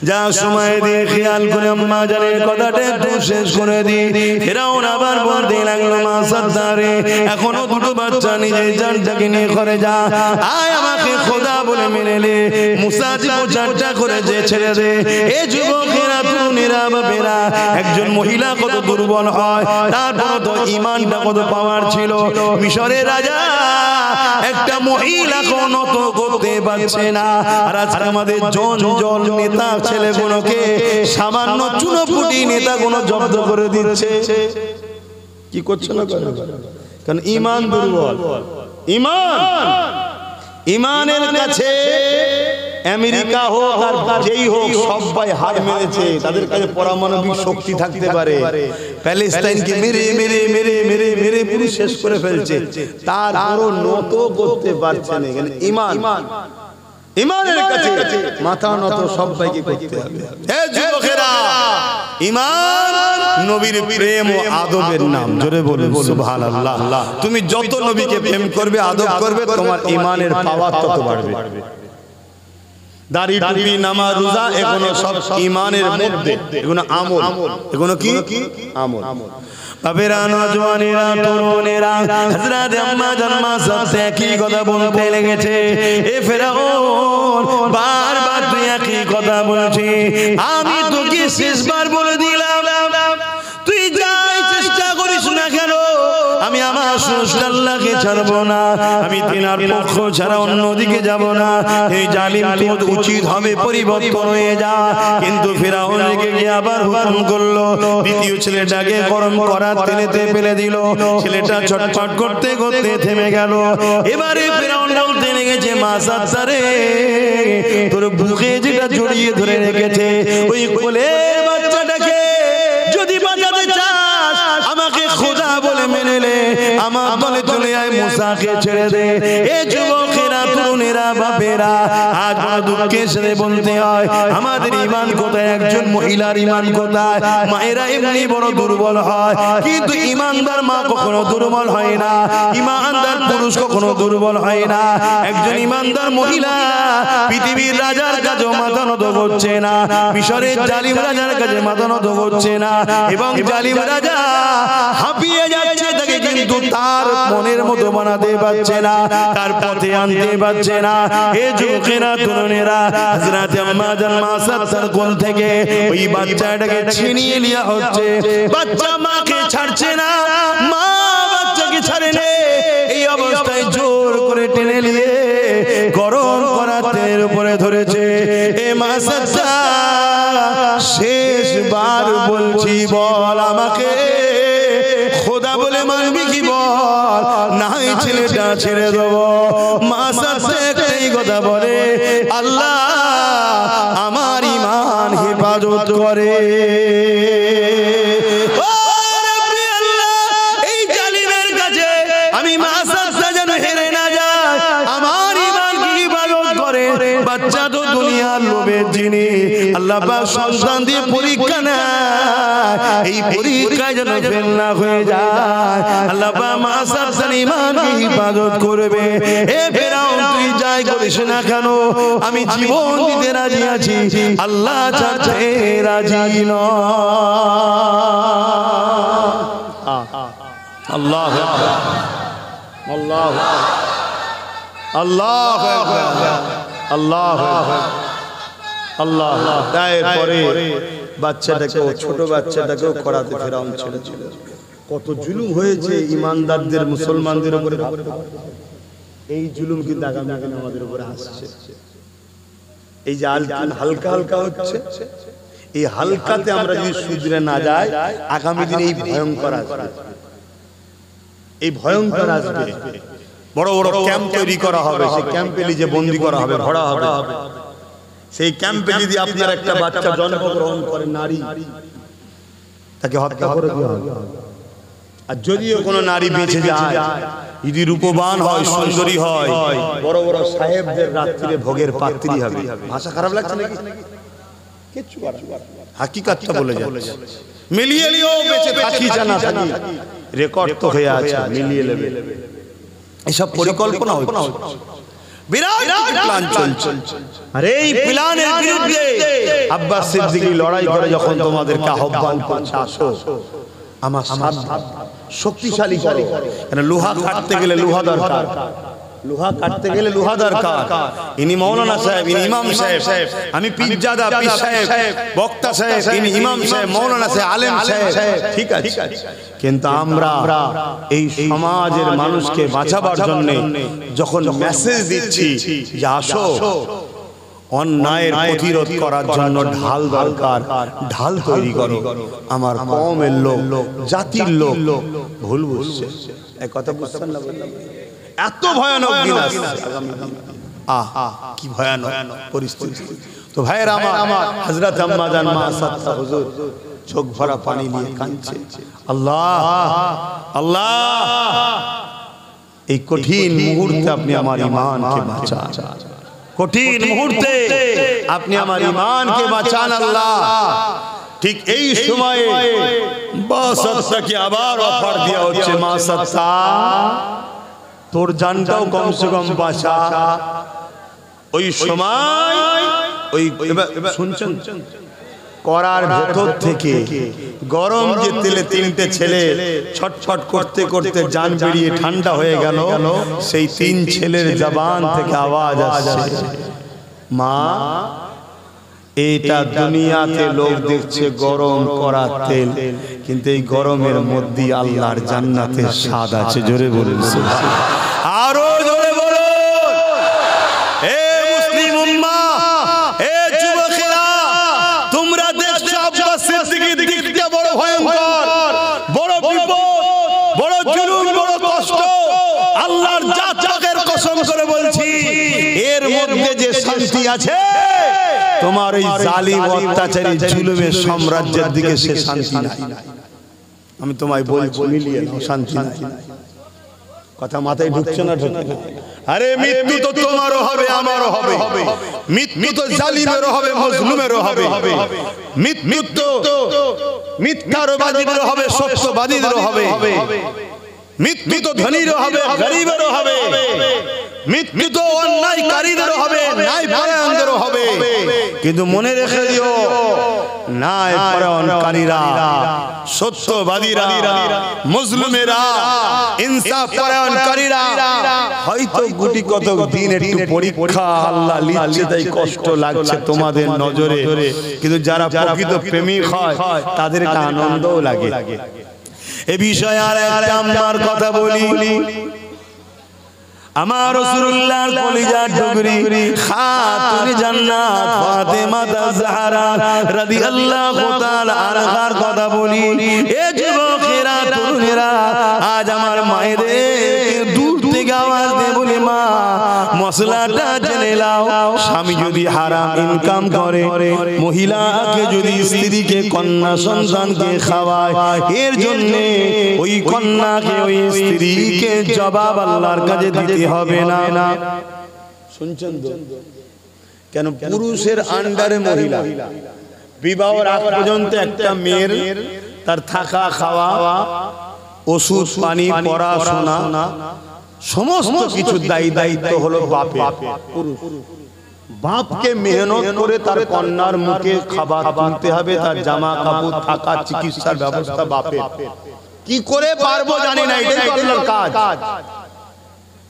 [SPEAKER 2] যা সময় দিয়ে খেয়াল করে আম্মা জানের কথাটা একটু শেষ করে দিই। ফেরাউন আবার বলতে লাগলো, মা সাদ্দারে, এখনো দুটো বাচ্চা নিজের জানটাকে নিয়ে করে যা, আয় আমাকে খোদা বলে মেনে নে, মুসা যে প্রচারটা করেছে ছেড়ে দে। এ যুবকেরা, তরুণেরা, বাপেরা, একজন মহিলা কত দুর্বল হয়, তারপর তো ইমানটা কত পাওয়ার ছিল। মিশরের রাজা একটা মহিলা কোনো তো করতে পারছে না। আর আজকে আমাদের জল নেতা ছেলেগুলোকে সামান্য চুনোপুটি নেতাগুলো জব্দ করে দিচ্ছে।
[SPEAKER 1] কি করছে না? কারণ ইমান দুর্বল। ইমানের কাছে আমেরিকা হোক আর যেই হোক সবাই হার মেরেছে। তাদের কাছে পারমাণবিক শক্তি থাকতে পারে, প্যালেস্টাইনকে মেরে পুরো শেষ করে ফেলছে, তারপরও নত করতে পারছে না। এখানে ইমানের কাছে মাথা নত সবাইকে করতে হবে। হে যুবকেরা, ইমান নবীর প্রেম ও আদবের নাম। জোরে বলুন সুবহানাল্লাহ। তুমি যত নবীকে প্রেম করবে, আদব করবে, তোমার ইমানের পাওয়ার তত বাড়বে। দাড়ি, টুপি, নামাজ, রোজা, এগুলো সব ইমানের মধ্যে, এগুলো আমল। এগুলো কি আমল?
[SPEAKER 2] বাবেরা, নওজওয়ানেরা, তরুণেরা, হযরত আম্মা জান মা সবসে কি কথা বলতে লেগেছে। এ ফেরাউন, বারবার তুই একই কথা বলছিস। আমি তোকে শেষবার বলে দিলাম, তুই যাই চেষ্টা করিস না কেন, আমি আমার স্রষ্টা আল্লাহকে ছাড়বো না। আমি তিনার পক্ষ ছাড়া অন্যদিকে যাব না। এই জালিম তো উচিত হবে পরিবর্তন হয়ে যা। কিন্তু ফেরাউন রেগে গিয়ে আবার হুকুম করলো, দ্বিতীয় ছেলেটাকে গরম করা তেলেতে ফেলে দিল। ছেলেটা ছটফট করতে করতে থেমে গেল। এবারে ফেরাউন বলতে লেগেছে, মা সাদ্দারে, তোর বুকে যেটা জড়িয়ে ধরে রেখেছে, ওই কোলের বাচ্চাটাকে যদি বাঁচাতে চাস, আমাকে খোদা বলে মেনে নে, আমার দলে চলে আয়, মুসাকে ছেড়ে দে। এ যুবকেরা, তরুণেরা, বাপেরা, আজ বড় দুঃখের সাথে বলতে হয়, আমাদের ঈমান কোথায়? একজন মহিলার ঈমান কোথায়? মায়েরা এমনি বড় দুর্বল হয়, কিন্তু ঈমানদার মা কখনো দুর্বল হয় না, ঈমানদার পুরুষ কখনো দুর্বল হয় না। একজন ঈমানদার মহিলা পৃথিবীর রাজার কাছে মাথা নত করছে না, মিশরের জালিম রাজার কাছে মাথা নত করছে না, এবং জালিম রাজা হাঁপিয়ে যাচ্ছে তাকে, কিন্তু তার মনের মতো বানাতে পারছে না, তার পথে আনতে পারছে না। এ যুবকেরা, তরুণেরা, হযরত আম্মা জান মা সাদ্দার কোল থেকে ওই বাচ্চাটাকে ছিনিয়ে নেওয়া হচ্ছে। বাচ্চা মাকে ছাড়ছে না, মা বলছি বল আমাকে খোদা বলে মানবি কি বল, নাই ছেলেটা ছেড়ে দেবো। মা সাথে একটাই কথা বলে, আল্লাহ আমার ঈমান হেফাজত করে। এই জালিমের কাছে আমি মা সাথে যেন হেরে না যায়, আমার ঈমান কি হেফাজত করে। বাচ্চা তো দুনিয়ার লোভের জিনিস, আল্লাহ পাক সন্তান দিয়ে পরীক্ষা নেয়, এই পরীক্ষায় যেন ফেল না হয়ে যায়, আল্লাহ পাক মা সাথে ঈমানকে হেফাজত করবে। এ ফেরাউন তুই যাই করিস না কেন, আমি জীবন দিতে রাজি আছি, আল্লাহ ছাড়তে রাজি নয়। আল্লাহ আল্লাহ আল্লাহ আল্লাহ আল্লাহ। তারপরে বাচ্চাটাকে, ছোট বাচ্চাটাকেও করাতে ফেরাউন ছেড়েছিল। কত জুলুম হয়েছে ইমানদারদের, মুসলমানদের উপরে। এই জুলুম কিন্তু আগামী দিনে আমাদের উপরে আসছে। এই যে হালকা হালকা হচ্ছে, এই হালকাতে আমরা যদি শুধরে না যাই, আগামী দিনে এই ভয়ঙ্কর আসবে, এই ভয়ঙ্কর আসবে। বড় বড় ক্যাম্প তৈরি করা হবে, সেই ক্যাম্পে নিজে বন্দী করা হবে, ভরা হবে। সেই ক্যাম্পে যদি আপনার একটা বাচ্চা জন্মগ্রহণ করে নারী, তাকে হত্যা করে দেওয়া হবে। আর যদিও কোনো নারী বেঁচে যায়, যদি রূপবান হয়, সুন্দরী হয়, বড় বড় সাহেবদের রাত্রিরে ভোগের পাত্রী হবে। ভাষা খারাপ লাগছে নাকি? কিচ্ছু হাকিকাতটা বলে যাচ্ছে। মিলিয়ে লিও বেঁচে থাকি জানা থাকি, রেকর্ড তো হয়ে আছে, মিলিয়ে নেবে। এসব পরিকল্পনা হচ্ছে, বিরাট প্ল্যান চলছে। আর এই প্ল্যানের বিরুদ্ধে আব্বাস সিদ্দিকী লড়াই করে যখন তোমাদেরকে আহ্বান করছে, আসো আমার সাথে শক্তিশালী করো। কেন লোহা কাটতে গেলে লোহা দরকার, লোহা কাটতে গেলে লোহা দরকার। ইনি মৌলানা সাহেব, ইনি ইমাম সাহেব, আমি পীরজাদা পীর সাহেব, বক্তা সাহেব, ইনি ইমাম সাহেব, মৌলানা সাহেব, আলেম সাহেব, ঠিক আছে। কিন্তু আমরা এই সমাজের মানুষকে বাঁচাবার জন্য যখন মেসেজ দিচ্ছি যে আসো, অন্যায়ের প্রতিরোধ করার জন্য ঢাল দরকার, ঢাল তৈরি করো, আমার কওমের লোক, জাতির লোক ভুল বুঝছে। এই কথা বুঝছেন না? এত ভয়ানক দিন আসছে আগামী দিন। কি ভয়ানক পরিস্থিতি। তো ভাইয়েরা আমার, হযরত আম্মা জান মা সাত্তা হুজুর চোখ ভরা পানি নিয়ে কাঁদছে, আল্লাহ আল্লাহ এই কঠিন মুহূর্তে আপনি আমার ঈমানকে বাঁচান, কঠিন মুহূর্তে আপনি আমার ঈমানকে বাঁচান আল্লাহ। ঠিক এই সময়ে মা সাত্তাকে আবার অফার দেওয়া হচ্ছে, মা সাত্তা তোর জানটাও কমসে কম বাঁচা। ওই সময় ওই শুনছেন করার ভেতর থেকে গরম যে তেলে তিনটে ছেলে ছটফট করতে করতে জান বেরিয়ে ঠান্ডা হয়ে গেল, সেই তিন ছেলের জবান থেকে আওয়াজ আসছে, মা এটা দুনিয়াতে লোক দেখছে গরম করা তেল, কিন্তু এই গরমের মধ্যে আল্লাহর জান্নাতের স্বাদ আছে। জোরে বলুন, আরো জোরে বলুন। এ মুসলিম উম্মাহ, এ যুবকেরা, তোমরা দেখছো আব্বাস সিদ্দিকীর দিকটা বড় ভয়ঙ্কর, বড় বিপদ, বড় জুলুম, বড় কষ্ট। আল্লাহর জাতের কসম করে বলছি, এর মধ্যে যে শান্তি আছে, তোমার ওই জালিম অত্যাচারী জুলুমের সাম্রাজ্যের দিকে সে শান্তি নাই। আমি তোমায় বলছি, মিলিয়ে নাও, শান্তি নাই। কথা মাথায় ঢুকছে না? আরে মৃত্যু তো তোমারও হবে, আমারও হবে। মৃত্যু তো জালিমেরও হবে, মজলুমেরও হবে। মৃত্যু তো মিথ্যাবাদীদেরও হবে, সত্যবাদীদেরও হবে। মৃত্যু তো ধনীরও হবে, গরিবেরও হবে। মৃত্যু তো অন্যায়কারীদেরও হবে, ন্যায়পরায়ণদেরও হবে। কিন্তু মনে রেখে দিও, ন্যায়পরায়ণকারীরা, সত্যবাদীরা, মুসলিমেরা, ইনসাফ পরায়ণকারীরা হয়তো গুটি কত দিন একটু পরীক্ষা আল্লাহ লিখছে, তাই কষ্ট লাগছে তোমাদের নজরে। কিন্তু যারা প্রকৃত প্রেমিক হয় তাদের একটা আনন্দও লাগে। এ বিষয়ে আর একটা আম্মার কথা বলি। আমার রাসূলুল্লাহর কলিজার টুকরি খাতুন জান্নাত ফাতেমা তাজহারা রাদিয়াল্লাহু তাআলা আনহার কথা বলি। এ যুবকেরা, তরুণেরা, আজ আমার মায়েদের দূর থেকে আওয়াজ দিয়ে বলি, মা মশলাটা জেনে নাও, স্বামী যদি হারাম ইনকাম করে, মহিলাকে যদি স্ত্রীকে কন্যা সন্তানকে খাওয়ায়, এর জন্য ওই কন্যাকে ওই স্ত্রীকে জবাব আল্লাহর কাছে দিতে হবে না।
[SPEAKER 1] শুনছেন তো? কেন পুরুষের আন্ডারে মহিলা বিবাহের আগ পর্যন্ত একটা মেয়ের তার থাকা খাওয়া, ওষুধ পানি, পড়াশোনা সমস্ত কিছু দায়িত্ব হলো বাপের। বাপকে মেহনত করে তার কন্যার মুখে খাবার তুলতে হবে, তার জামা কাপড়, থাকা, চিকিৎসার ব্যবস্থা বাপের। কি করে পারবো জানি না, এটাই তো আল্লাহর কাজ।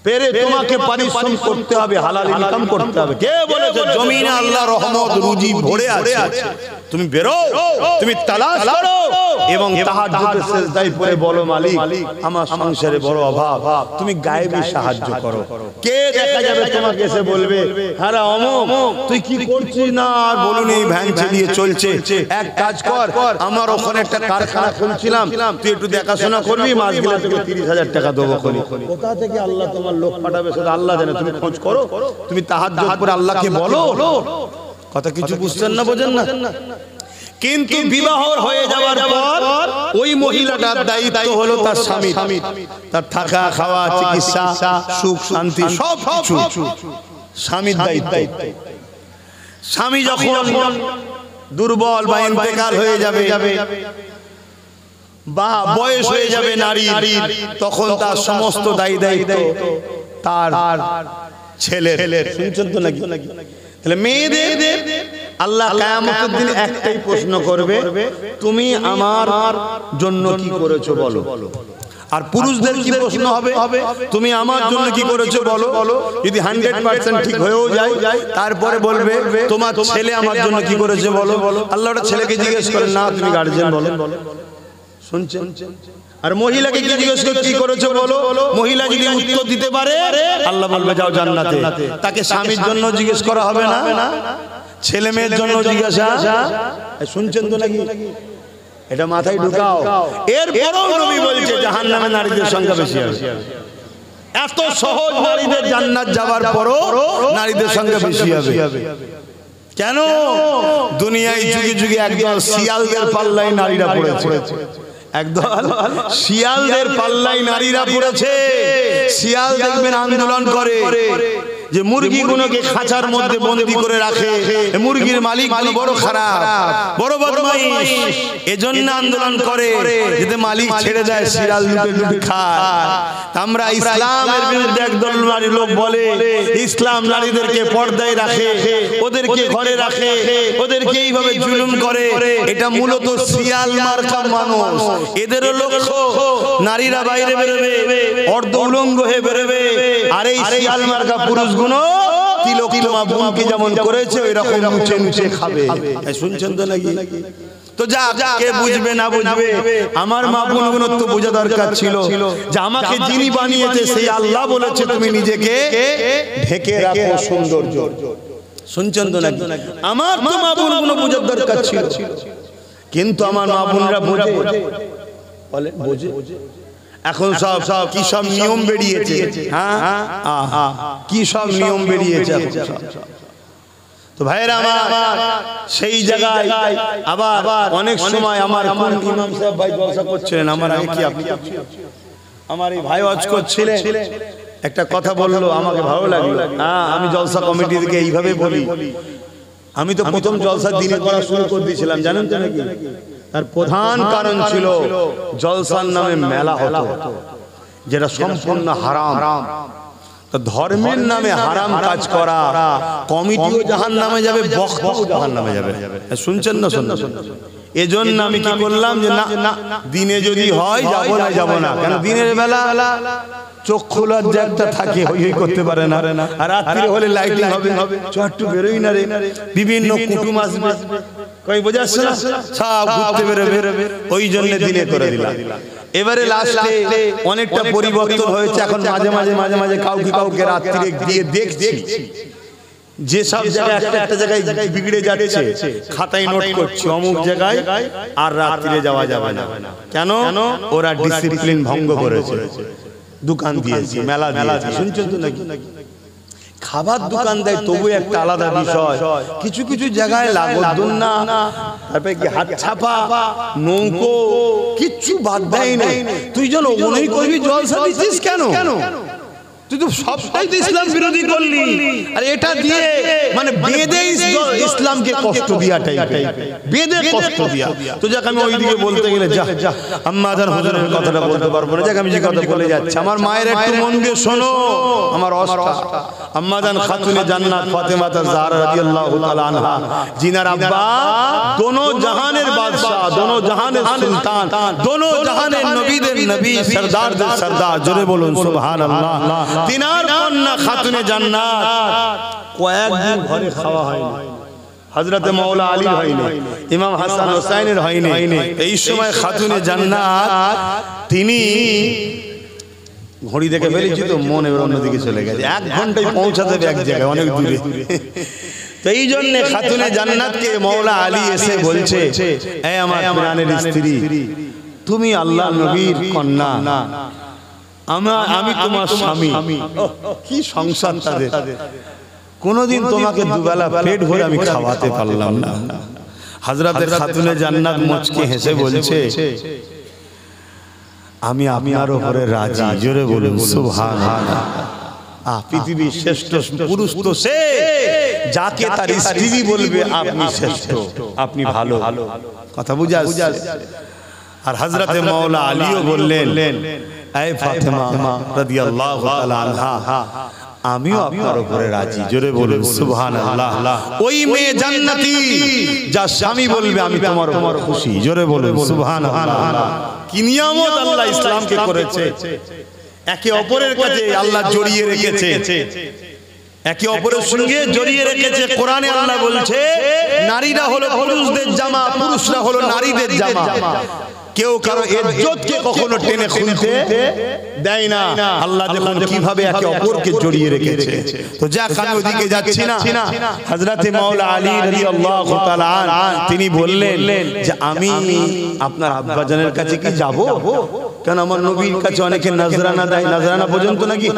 [SPEAKER 1] পেরে তোমাকে পরিশ্রম করতে হবে, হালাল ইনকাম করতে হবে। কে বলেছে জমিনে আল্লাহর রহমত রুজি ভরে আছে? তুমি বেরো, তুমি তালাশ করো এবং তাহাজ্জুদের সিজদায় পড়ে বলো, মালিক আমার সংসারে বড় অভাব, তুমি গায়েবী সাহায্য করো। কে দেখা যাবে তোমাকে এসে বলবে, হ্যাঁ অমুক তুই কি করছিস না, আর বলুন এই ভ্যান চালিয়ে চলছে, এক কাজ কর, আমার ওখানে একটা কারখানা খুলছিলাম, তুই একটু দেখাশোনা করবি, মাস গেলে তোকে 30,000 টাকা দেবো। কোথা থেকে আল্লাহ তোমার লোক পাঠাবে সেটা আল্লাহ জানে। তুমি খোঁজ করো, তুমি তাহাজ্জুদ করে আল্লাহকে বলো। কথা কিছু বুঝছেন না, বোঝেন না? কিন্তু বিবাহ হয়ে যাওয়ার পর ওই মহিলাটার দায়িত্ব হলো তার স্বামী, তার থাকা খাওয়া, চিকিৎসা, সুখ শান্তি সব কিছু স্বামীর দায়িত্ব। স্বামী যখন দুর্বল বা ইন্তেকাল হয়ে যাবে বা বয়স হয়ে যাবে নারীর, তখন তার সমস্ত দায়িত্ব তার ছেলের। শুনছেন তো নাকি? তাহলে মেয়েদের আল্লাহ কিয়ামতের দিন একটাই প্রশ্ন করবে, তুমি আমার জন্য কি করেছো বলো। আর পুরুষদের কি প্রশ্ন হবে, তুমি আমার জন্য কি করেছো বলো। যদি 100% ঠিক হয়েও যায়, তারপরে বলবে তোমার ছেলে আমার জন্য কি করেছে বলো। আল্লাহ ওটা ছেলেকে জিজ্ঞেস করেন না, তুমি গার্জিয়ান বলো। শুনছেন? আর মহিলাকে কি জিজ্ঞেস করে কি করেছো বলো। মহিলা যদি উত্তর দিতে পারে, আল্লাহ বলবে যাও জান্নাতে। তাকে স্বামীর জন্য জিজ্ঞেস করা হবে না, ছেলে মেয়ের জন্য জিজ্ঞাসা। শুনছেন তো নাকি? এটা মাথায় ঢুকাও। এরপরও নবী বলছে জাহান্নামে নারীদের সংখ্যা বেশি হবে। এত সহজ নারীদের জান্নাত যাওয়ার পরও নারীদের সংখ্যা বেশি হবে। কেন? দুনিয়ায় যুগে যুগে একদল শিয়ালদের পাল্লায় নারীরা পড়েছে, একদল শিয়ালদের পাল্লায় নারীরা পড়েছে। শিয়াল দেখবেন আন্দোলন করে যে মুরগিগুলোকে খাঁচার মধ্যে বন্দী করে রাখে, মুরগির মালিক বড় খারাপ, বড় বদমাইশ, এজন্য আন্দোলন করে যাতে মালিক ছেড়ে দেয়, শিয়াল লুটে খায়। আমরা ইসলামের বিরুদ্ধে একদল নারী লোক বলে ইসলাম নারীদেরকে পর্দায় রাখে, ওদেরকে ঘরে রাখে, ওদেরকে এইভাবে জুলুম করে। এটা মূলত শিয়াল মার্কা মানুষ। এদেরও লক্ষ্য নারীরা বাইরে বেরোবে, অর্ধ উলঙ্গ হয়ে বেরোবে, আর এই শিয়াল মার্কা পুরুষ গুলো তিলোত্তমা বোনকে যেমন করেছে ওই রকম মুছে মুছে খাবে। শুনছেন তো নাকি? তো যা কে বুঝবে না বুঝবে, আমার মা বোনগুলো তো বোঝা দরকার ছিল যে আমাকে যিনি বানিয়েছে সেই আল্লাহ বলেছে তুমি নিজেকে ঢেকে রাখো সৌন্দর্য। শুনছেন তো নাকি? আমার তো মা বোনগুলো বোঝার দরকার ছিল, কিন্তু আমার মা বোনরা বোঝে, বলে বোঝে। এখন সব কি সব নিয়ম বেরিয়েছে, হ্যাঁ কি সব নিয়ম বেরিয়েছে। তো ভাইরা আমার সেই জায়গায় আবার অনেক সময় আমার কোন ইমাম সাহেব ভাই জলসা করছিলেন, আমার আগে কি আপনি আমার এই ভাই ওয়াজ করছিলেন, একটা কথা বললো আমাকে ভালো লাগলো। হ্যাঁ, আমি জলসা কমিটি থেকে এইভাবে বলি। আমি তো প্রথম জলসা দিনে করা শুরু করে দিয়েছিলাম, জানেন তো নাকি? তার প্রধান কারণ ছিল জলসার নামে মেলা হতো, যেটা সম্পূর্ণ হারাম। ধর্মের নামে হারাম কাজ করা, কমিটিও জাহান্নামে যাবে, বক্তাও জাহান্নামে যাবে। শুনছেন না? শুনছেন? এজন্য আমি কি করলাম যে না, দিনে যদি হয় যাব না। কেন? দিনের বেলা চোখ খোলার যে একটা থাকে, হই করতে পারে না, আর রাত্রি হলে লাইটিং হবে, একটু বেরোই না রে, বিভিন্ন কুটুম আসবে, কই বোঝা যাচ্ছে না? সব ঘুরতে বেরোবে, ওই জন্য দিনে করে দিলাম। এবারে লাস্টে অনেকটা পরিবর্তন হয়েছে, এখন মাঝে মাঝে কাউকে রাত্রিরে দিয়ে দেখছি যে সব জায়গায় একটা জায়গায় বিগড়ে যাচ্ছে, খাতায় নোট করছি অমুক জায়গায় আর রাত্রিরে যাওয়া যাবে না। কেন? ওরা ডিসিপ্লিন ভঙ্গ করেছে, দোকান দিয়েছে, মেলা দিয়েছে। শুনছেন তো নাকি? খাবার দোকান দেয় তবু একটা আলাদা বিষয়, কিছু কিছু জায়গায় লাগোদ্দন্না, তারপরে কি হাত ছাপা, নৌকো, কিচ্ছু বাদ দেয় নাই। তুই যেন ওগুলোই করবি, জলসা দিচ্ছিস কেন? তুই তো সবটাই তো ইসলাম বিরোধী করলি। আর এটা দিয়ে মানে বেদে ইসলামকে কষ্ট দিয়া টাইপের, বেদে কষ্ট দিয়া। তো যাক আমি ওইদিকে বলতে গেলে যা আম্মা জান হুজুরের কথাটা বলতে পারবো না, যাক আমি যে কথা বলে যাচ্ছি। আমার মায়ের একটু মন দিয়ে শোনো, আমার অষ্টা আম্মা জান খাতুনে জান্নাত ফাতেমা জাহরা রাদিয়াল্লাহু তাআলা আনহা, জিনার আব্বা দোনো জাহানের বাদশা, দোনো জাহানের সুলতান, দোনো জাহানের নবীদের নবী, সরদারদের সরদার, জোরে বলুন সুবহানাল্লাহ। তিনার কন্যা খাতুনে জান্নাত কয়েকদিন ঘরে খাওয়া হয়নি, হযরতে মাওলা আলীর হয়নি, ইমাম হাসান হোসেনের হয়নি। এই সময় খাতুনে জান্নাত তিনি ঘড়ি দেখে ফেলেছি তো মন এবার অন্যদিকে চলে গেছে, 1 ঘন্টায় পৌঁছাতে হবে এক জায়গায় অনেক দূরে। তো এই জন্য খাতুনে জান্নাতকে মাওলা আলী এসে বলছে, এ আমার প্রাণের স্ত্রী, তুমি আল্লাহর নবীর কন্যা, আমি তোমার স্বামী। কি সংসার তাদের! কোনদিন তোমাকে দুবেলা পেট ভরে আমি খাওয়াতে পারলাম না। হযরতে খাতুনে জান্নাত মুচকি হেসে বলছে, আমি আপনার উপরে রাজি। জোরে বলুন সুবহানাল্লাহ। পৃথিবীর শ্রেষ্ঠ পুরুষ তো সে যাকে তার স্ত্রী বলবে আপনি শ্রেষ্ঠ, আপনি ভালো। কথা বুঝা আসছে? আর হযরতে মাওলা আলীও বললেন, এই ফাতেমা রাদিয়াল্লাহু তাআলা আনহা, আমিও আপনার উপরে রাজি। জোরে বলুন সুবহানাল্লাহ। ওই মেয়ে জান্নাতি যার স্বামী বলবে আমি তোমার উপর খুশি। জোরে বলুন সুবহানাল্লাহ। কি নিয়ামত আল্লাহ ইসলামকে করেছে! একে অপরের কাছে আল্লাহ জড়িয়ে রেখেছে, একে অপরের সঙ্গে জড়িয়ে রেখেছে। কোরআনে আল্লাহ বলছে, নারীরা হলো পুরুষদের জামা, পুরুষরা হলো নারীদের জামা। কেউ কারো ইজ্জতকে কখনো টেনে খুলতে দেয় না। আল্লাহ দেখুন কিভাবে একে অপরকে জড়িয়ে রেখেছে। তো যাক আমি ওদিকে যাচ্ছি না। হযরতে মাওলা আলী রাদিয়াল্লাহু তাআলা আনহু তিনি বললেন যে আমি আপনার আব্বাজানের কাছে কি যাব? কেন আমার নবীর কাছে অনেকে নজরানা দেয়, নজরানা পর্যন্ত নাকি?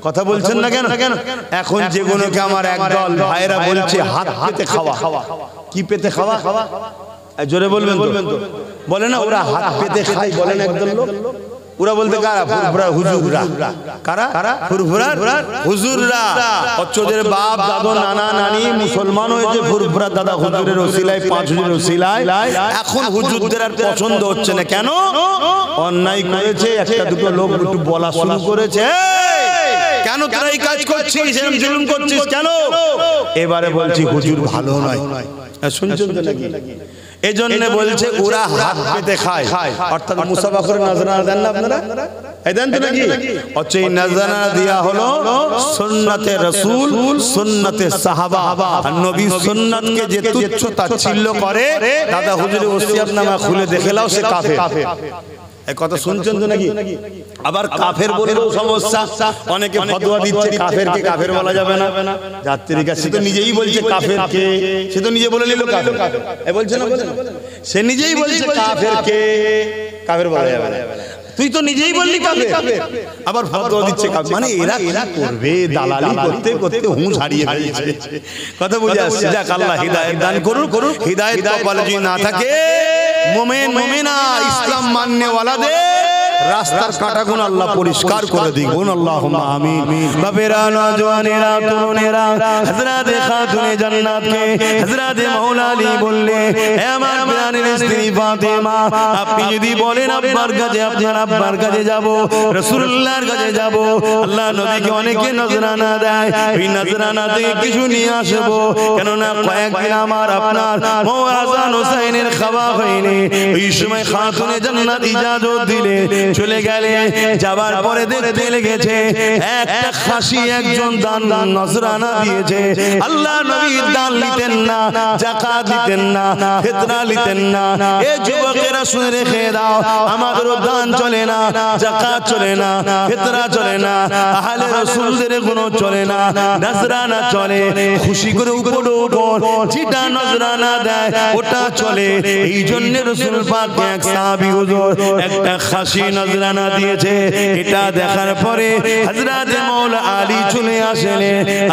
[SPEAKER 1] কথা বলছেন না কেন? এখন যেগুলোকে আমার একদল ভাইরা বলছে হাত পেতে খাওয়া। কি পেতে খাওয়া? জোরে বলবেন তো? বলে না ওরা হাত পেতে খায়, বলেন একদল লোক। ওরা বলতে কারা? ফুরফুরা হুজুররা। কারা? ফুরফুরা হুজুররা। ওদের বাপ দাদা নানা নানি মুসলমান হয়েছে ফুরফুরা দাদা হুজুরের ওসিলায়, 5 হুজুরের ওসিলায়। এখন হুজুরদের আর পছন্দ হচ্ছে না। কেন? অন্যায় করেছে, একটা দুটো লোক একটু বলা শুরু করেছে, কেন তোরা এই কাজ করছিস, এরকম জুলুম করছিস কেন? এবারে বলছি হুজুর ভালো নয়। শুনছেন তো নাকি? এজন্য বলছে ওরা হাত পেতে খায়, অর্থাৎ মুসাফা করে নজরানা দেন না আপনারা? এই দেন তো নাকি? অথচ এই নজরানা দেয়া হলো সুন্নতে রাসূল, সুন্নতে সাহাবা। আর নবী সুন্নতকে যে তুচ্ছ তাচ্ছিল্য করে, দাদা হুজুরের ওসিয়তনামা খুলে দেখে নাও, সে কাফের। এই কথা শুনছেন তো নাকি? আবার কাফের বলেও সমস্যা। অনেকে ফতোয়া দিচ্ছে কাফেরকে কাফের বলা যাবে না। যাত্রীকা সে তো নিজেই বলছে কাফেরকে, সে তো নিজে বলে নিল কাফের। এই বলছে না, সে নিজেই বলছে কাফেরকে কাফের বলা যাবে না। তুই তো নিজেই বললি কাফের, আবার ফতোয়া দিচ্ছে কাফের। মানে এরা কি করবে? দালালি করতে করতে হুঁশ হারিয়ে ফেলেছে। কথা বুঝে আসছে? যাক আল্লাহ হিদায়াত দান করুন। হিদায়াত কপালে যদি না থাকে, মুমিন মুমিনা ইসলাম মাননে ওয়ালাদের রাস্তার কাঁটাগুলো আল্লাহ পরিষ্কার করে দিন। আল্লাহুম্মা আমিন। বাবেরা নওজওয়ানেরা তরুণেরা হযরতে খাতুনে জান্নাতকে হযরতে মাওলা আলী বললে, হে আমার প্রাণের স্ত্রী ফাতেমা, আপনি যদি বলেন আপনার কাছে, আপনার আব্বার কাছে যাব, রাসূলুল্লাহর কাছে যাব, আল্লাহ নবীকে অনেকে নজরানা দেয়, ওই নজরানা থেকে কিছু নিয়ে আসবো। কেননা কয়েকদিন আমার আপনার হাসান হোসেনের খাওয়া হয়নি। ওই সময় খাতুনে জান্নাত ইজাজত দিলে
[SPEAKER 2] চলে গেলে যাবার পরে দেখতে লেগেছে একটা খাসি একজন দান নজরানা দিয়েছে। আল্লাহ নবী দান নিতেন না, যাকাত দিতেন না, ফিতরা নিতেন না। এই যুবকেরা শুনে রেখে দাও, আমাদেরও দান চলে না, যাকাত চলে না, ফিতরা চলে না, আহলে রাসূলদের কোনো চলে না, নজরানা চলে। খুশি করে উপর যেটা নজরানা দেয় ওটা চলে। এই জন্য রাসূল পাক এক সাহাবী হুজুর একটা খাসি নজরানা দিয়েছে। এটা দেখার পরে হযরত মাওলা আলী চলে আসেন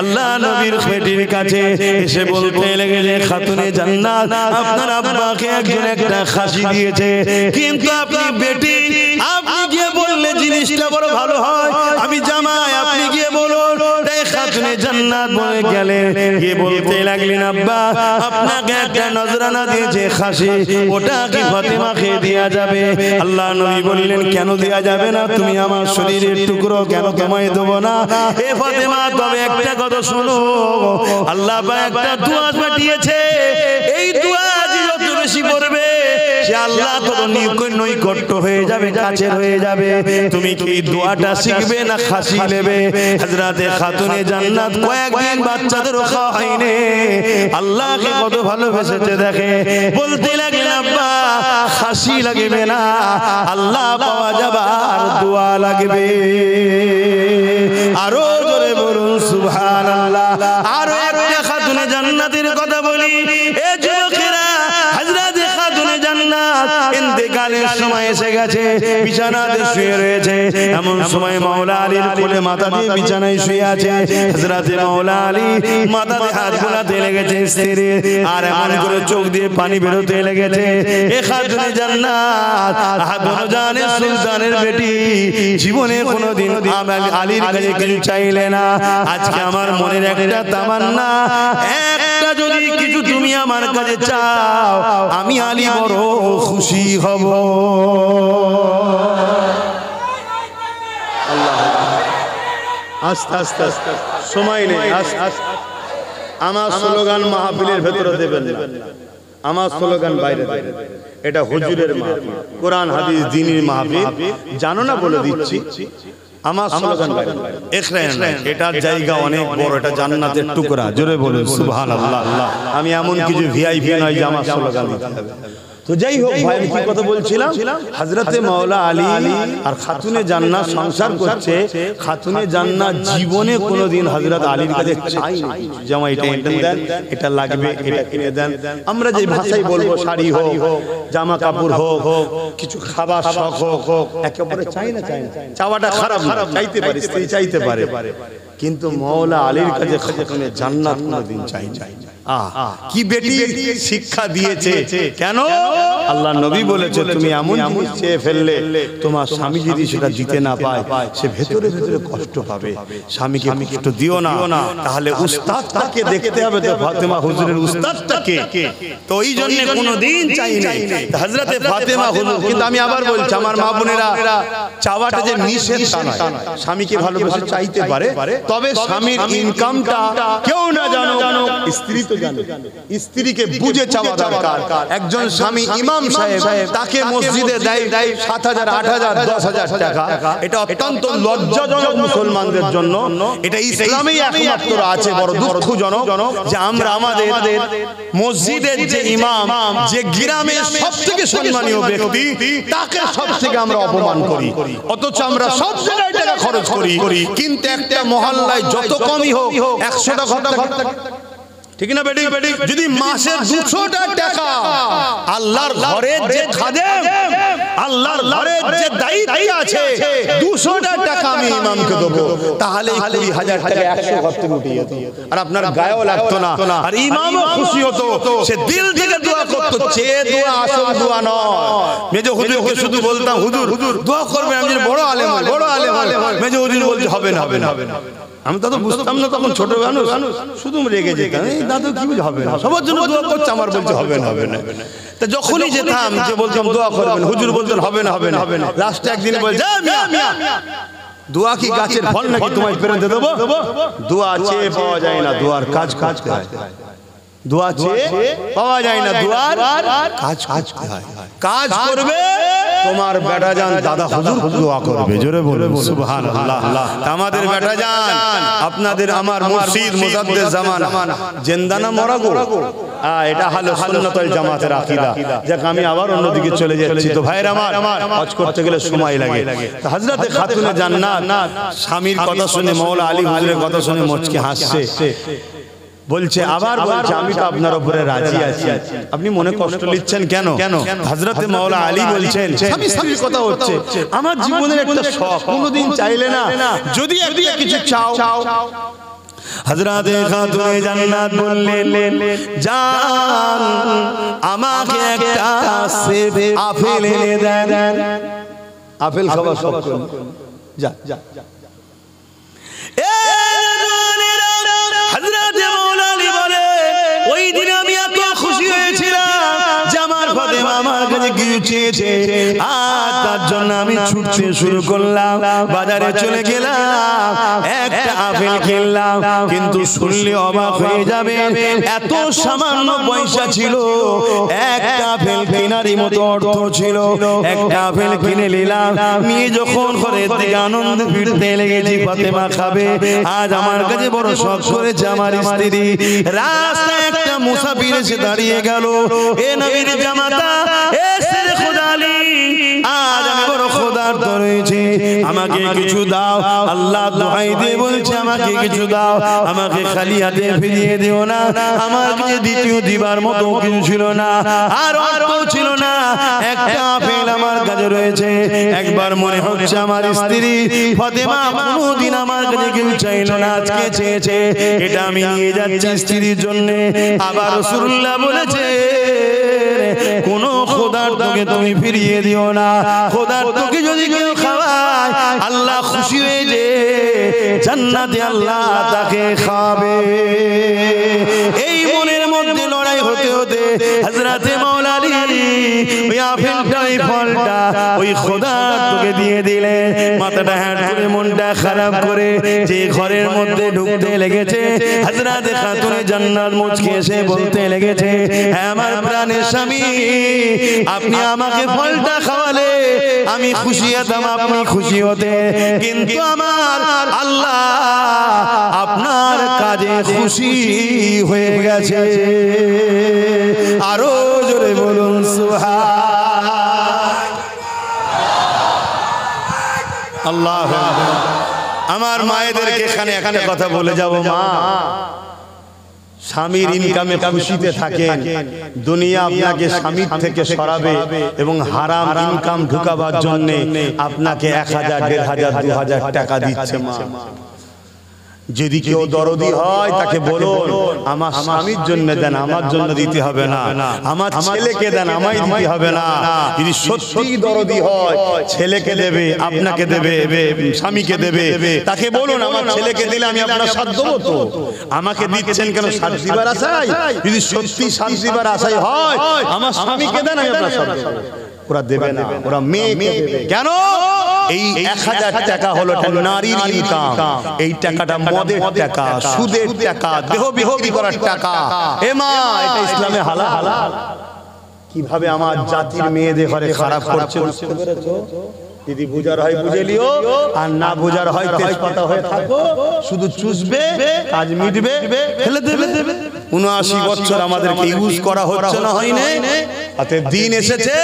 [SPEAKER 2] আল্লাহ নবীর পেটের কাছে, এসে বলতে লেগেছে খাতুনে জান্নাত আপনার আব্বাকে একজন একটা খাসি দিয়েছে, কিন্তু আপনি বেটি আপনি গিয়ে বললে জিনিসটা বড় ভালো হয়। আমি জামাই আপনি গিয়ে বলুন। তাই খাতুনে জান্নাত বলে গেলে গিয়ে বলতে লাগলেন আব্বা আপনাকে একটা নজরানা দিয়েছে খাসি, ওটা কি ফাতেমাকে দেয়া যাবে? আল্লাহ নবী বললেন কেন দেয়া যাবে না? তুমি আমার শরীরের টুকরো, কেন তোমায় দেব না? এ ফাতেমা তবে একটা কথা শোনো, আল্লাহ পাক একটা দোয়া পাঠিয়েছে, এই দোয়া যত বেশি পড়বে সে আল্লাহ তত নৈকট্য হয়ে যাবে, কাছের হয়ে যাবে। তুমি কি দোয়াটা শিখবে না খাসি নেবে? হযরতে খাতুনে জান্নাত কয়েকদিন বাচ্চাদেরও খাওয়া হয়নি, আল্লাহকে কত ভালোবেসেছে দেখে। বলতে লাগলেন আব্বা খাসি লাগবে না, আল্লাহ পাওয়া যাবার দোয়া লাগবে। আরো জোরে বলুন সুবহানাল্লাহ। আরো একটা খাতুনে জান্নাতের কথা বলি, এ যুবকেরা হযরতে খাতুনে জান্নাত ইন্তেকালের সময় এসে গেছে, বিছানাতে শুয়ে রয়েছে। এমন সময় মাওলা আলীর কোলে মাথা দিয়ে বিছানায় শুয়ে আছে। হযরতে মাওলা আলী মাথাতে হাত বোলাতে লেগেছে স্ত্রীর, আর এমন করে চোখ দিয়ে পানি বেরোতে লেগেছে। এ খাতুনে জান্নাত আদর জানের সুলতানের বেটি জীবনে কোনোদিন আলীর কাছে কিছু চাইলে না। আজকে আমার মনের একটা তামান্না, একটা যদি কিছু তুমি আমার কাছে চাও আমি আলী বড় খুশি হব।
[SPEAKER 1] আস্তে আস্তে আস্তে সময় নেই। আমার স্লোগান মাহফিলের ভেতরে দেবেন না, আমার স্লোগান বাইরে দেবেন। এটা হুজুরের মাহফিল, কোরআন হাদিস দ্বীনের মাহফিল, জানো না বলে দিচ্ছি। আমার স্লোগান বাইরে, এটার জায়গা অনেক বড়, এটা জান্নাতের টুকরা। জোরে বলুন সুবহানাল্লাহ। আমি এমন কিছু ভিআইপি নয় যে আমার স্লোগান দিতে হবে। তো যাই হোক ভাই, আমি কি কথা বলছিলাম, হযরতে মাওলা আলী আর খাতুনে জান্নাত সংসার করছে। খাতুনে জান্নাত জীবনে কোনোদিন হযরত আলীর কাছে চাইনি জামা এটা এনে দেন, এটা লাগবে, এটা কিনে দেন। আমরা যে ভাষায় বলবো শাড়ি হোক, জামা কাপড় হোক, কিছু খাবার শখ হোক, একেবারে চাই না। চাওয়াটা খারাপ না, চাইতে পারে, স্ত্রী চাইতে পারে, কিন্তু মাওলা আলীর কাছে খাতুনে জান্নাত কোনোদিন চাই না। কি বেটি শিক্ষা দিয়েছে, কেন? আল্লাহ নবী বলেছে তুমি এমন জিনিস চেয়ে ফেললে তোমার স্বামী যদি সেটা দিতে না পায় সে ভেতরে ভেতরে কষ্ট পাবে, স্বামীকে কষ্ট দিও না। তাহলে উস্তাদটাকে দেখতে হবে, তো ফাতেমা হুজুরের উস্তাদটাকে, তো এই জন্য কোনোদিন চাই নাই হযরতে ফাতেমা হুজুর। কিন্তু আমি আবার বলছি আমার মা বোনেরা, চাওয়াটা যে নিষেধ তা নয়, স্বামীকে ভালোবেসে চাইতে পারে, তবে স্বামীর ইনকামটা কেউ না জানো, স্ত্রী তো জানে। স্ত্রীকে বুঝে চাওয়া দরকার। একজন স্বামী ইমাম সাহেব, তাকে মসজিদে দেয় 7,000, 8,000, 10,000 টাকা, এটা অত্যন্ত লজ্জাজনক মুসলমানদের জন্য। এটা ইসলামেই একমাত্র আছে। বড় দুঃখজনক যে আমরা আমাদের মসজিদের যে ইমাম, যে গ্রামের সবথেকে সম্মানীয় ব্যক্তি, তাকে সবথেকে আমরা অপমান করি, অথচ আমরা সব জায়গায় টাকা খরচ করি। কিন্তু একটা মহল্লায় যত কমই হোক 100টা ঘর, ঠিক না বেটি? যদি মাসে 200টা টাকা আল্লাহর ঘরের যে খাদেম, আল্লাহর ঘরের যে দায়িত্ব আছে, 200টা টাকা আমি ইমামকে দেবো, তাহলে 20,000 টাকা 100 ঘর থেকে উঠে যেত, আর আপনার গায়েও লাগতো না, আর ইমামও খুশি হতো। সে দিল থেকে দোয়া করতো, চেয়ে দোয়া, আসল দোয়া নয়। মেজো হুজুরকে শুধু বলতাম হুজুর দোয়া করবেন, আমি বড় আলেম, বড় আলেম। মেজো হুজুর বলছে হবে না। আমি তো বুঝতাম না তখন, ছোট মানুষ, শুধু রেগে যেতাম, এই দাদু কি হবে না, সবার জন্য দোয়া করছে, আমার বলছে হবে না। তা যখনই যেতাম যে বলতাম দোয়া করবেন, হুজুর বলতেন হবে না। লাস্টে একদিন বলছে দোয়া কি গাছের ফল নাকি তোমায় পেরে দেবো? দোয়া চেয়ে পাওয়া যায় না, দোয়ার কাজ হয়। দোয়া চেয়ে পাওয়া যায় না, দোয়ার কাজ হয়। কাজ করবে তোমার বেটা জান দাদা হুজুর দোয়া করবে, জোরে বলুন সুবহানাল্লাহ। আমাদের বেটা জান আপনাদের আমার মুর্শিদ মুজাদ্দিদ জামান জিন্দানা মরা গো, এটা হলো সুন্নাতুল জামাতের আকীদা। যাক আমি আবার অন্যদিকে চলে যাচ্ছি। তো ভাইরা আমার হজ করতে গেলে সময় লাগে। তো হযরতে খাতুনে জান্নাত স্বামীর কথা শুনে মাওলা আলী হুজুরের কথা শুনে মুচকি হাসছে, বলছে আবার বলছে আমি তো আপনার উপরে রাজি আছি, আপনি মনে কষ্ট নিচ্ছেন কেন? হযরতে মাওলা আলী বলছেন স্বামী স্ত্রীর কথা হচ্ছে, আমার জীবনের একটা শখ, কোনোদিন চাইলে না যদি একটা কিছু চাও।
[SPEAKER 2] হযরতে খাতুনে জান্নাত বললেন জান আমাকে একটা সেব আপেল এনে দেন।
[SPEAKER 1] আপেল খাওয়া শখ করুন, যা যা।
[SPEAKER 2] হযরতে মাওলা আলী বলে ওই দিন আমি এত খুশি হয়েছিলাম যে আমার ফাতেমা আমার কাছে কিছু চেয়েছে, আর তার জন্য আমি ছুটতে শুরু করলাম, বাজারে চলে গেলাম, একটা আপেল কিনলাম। কিন্তু শুনলে অবাক হয়ে যাবে, এত সামান্য পয়সা ছিল, একটা আপেল কেনারই মতো অর্থ ছিল। একটা আপেল কিনে নিলাম, নিয়ে যখন ঘরের দিকে আনন্দে ফিরতে লেগেছি, ফাতেমা খাবে, আজ আমার কাছে বড় শখ করেছে আমার স্ত্রী। রাস্তায় একটা মুসাফির এসে দাঁড়িয়ে গেল, এ নবীর জামাতা, এ শেরে খোদা আলী, আজ আমি বড় ক্ষুধার্ত রয়েছে, আমাকে কিছু দাও। আল্লাহ দোহাই দিয়ে বলছে আমাকে কিছু দাও, আমাকে খালি হাতে ফিরিয়ে দিও না। আমার কাছে দ্বিতীয় দিবার মতো কিছু ছিল না, আর অর্থ ছিল না, একটা আপেল আমার কাছে রয়েছে। একবার মনে হচ্ছে আমার স্ত্রী ফাতেমা কোনোদিন আমার কাছে কেউ চাইল না, আজকে চেয়েছে, এটা আমি নিয়ে যাচ্ছি স্ত্রীর জন্য। আবার রাসূলুল্লাহ বলেছে কোন ক্ষুধার্তকে তুমি ফিরিয়ে দিও না, ক্ষুধার্তকে যদি কেউ খাওয়ায় আল্লাহ খুশি হয়ে যে জান্নাতে আল্লাহ তাকে খাবে। এই মনের মধ্যে লড়াই হতে হতে হযরতে মাওলা আলী ওই আপেলটা, ওই ফলটা ওই ক্ষুধার্তকে দিয়ে দিলে, মাথাটা হ্যাট করে মনটা খারাপ করে যে ঘরের মধ্যে ঢুকতে লেগেছে, হযরতে খাতুনে জান্নাত মুচকি এসে বলতে লেগেছে, হ্যাঁ আমার প্রাণের স্বামী, আপনি আমাকে ফলটা খাওয়ালে আমি খুশি হতাম, আপনি খুশি হতে, কিন্তু আমার আল্লাহ আপনার কাজে খুশি হয়ে গেছে। আরো জোরে বলুন সুবহানাল্লাহ।
[SPEAKER 1] আমার মায়েদেরকে এখানে একটা কথা বলে যাব, মা স্বামীর ইনকামে খুশিতে থাকেন, দুনিয়া আপনাকে স্বামীর থেকে সরাবে এবং হারাম ইনকাম ঢুকাবার জন্য আপনাকে 1000, 1500, 2000 টাকা দিচ্ছে। মা যদি কেউ দরদি হয় তাকে বলুন আমার স্বামীর জন্য দেন, আমার জন্য দিতে হবে না, আমার ছেলেকে দেন, আমায় দিতে হবে না। যদি সত্যি দরদি হয় ছেলেকে দেবে, আপনাকে দেবে, স্বামীকে দেবে, তাকে বলুন আমার ছেলেকে দিলে আমি আপনার সাথ দেবো। তো আমাকে দিচ্ছেন কেন সাথ দিবার আশায়? যদি সত্যি সাথ দিবার আশায় হয় আমার স্বামীকে দেন, আমি আপনার সাথ দেবো। ওরা দেবে না, ওরা মেয়েকে দেবে। কেন? এই 1000 টাকা হলো নারীর ইনকাম, এই টাকাটা মদের টাকা, সুদের টাকা, দেহ বিক্রি করার টাকা। এ মা, এটা ইসলামে হালাল। কিভাবে আমার জাতির মেয়েদের ঘরে খারাপ করছে, বুঝতে পেরেছো? যদি বুঝার হয় বুঝে লিও, আর না বুঝার হয় তেজপাতা হয়ে থাকো, শুধু চুষবে, কাজ মিটবে, ফেলে দেবে। 79 বছর আমাদেরকে ইউজ করা হচ্ছে না, হয়নি? হাতে দিন এসেছে,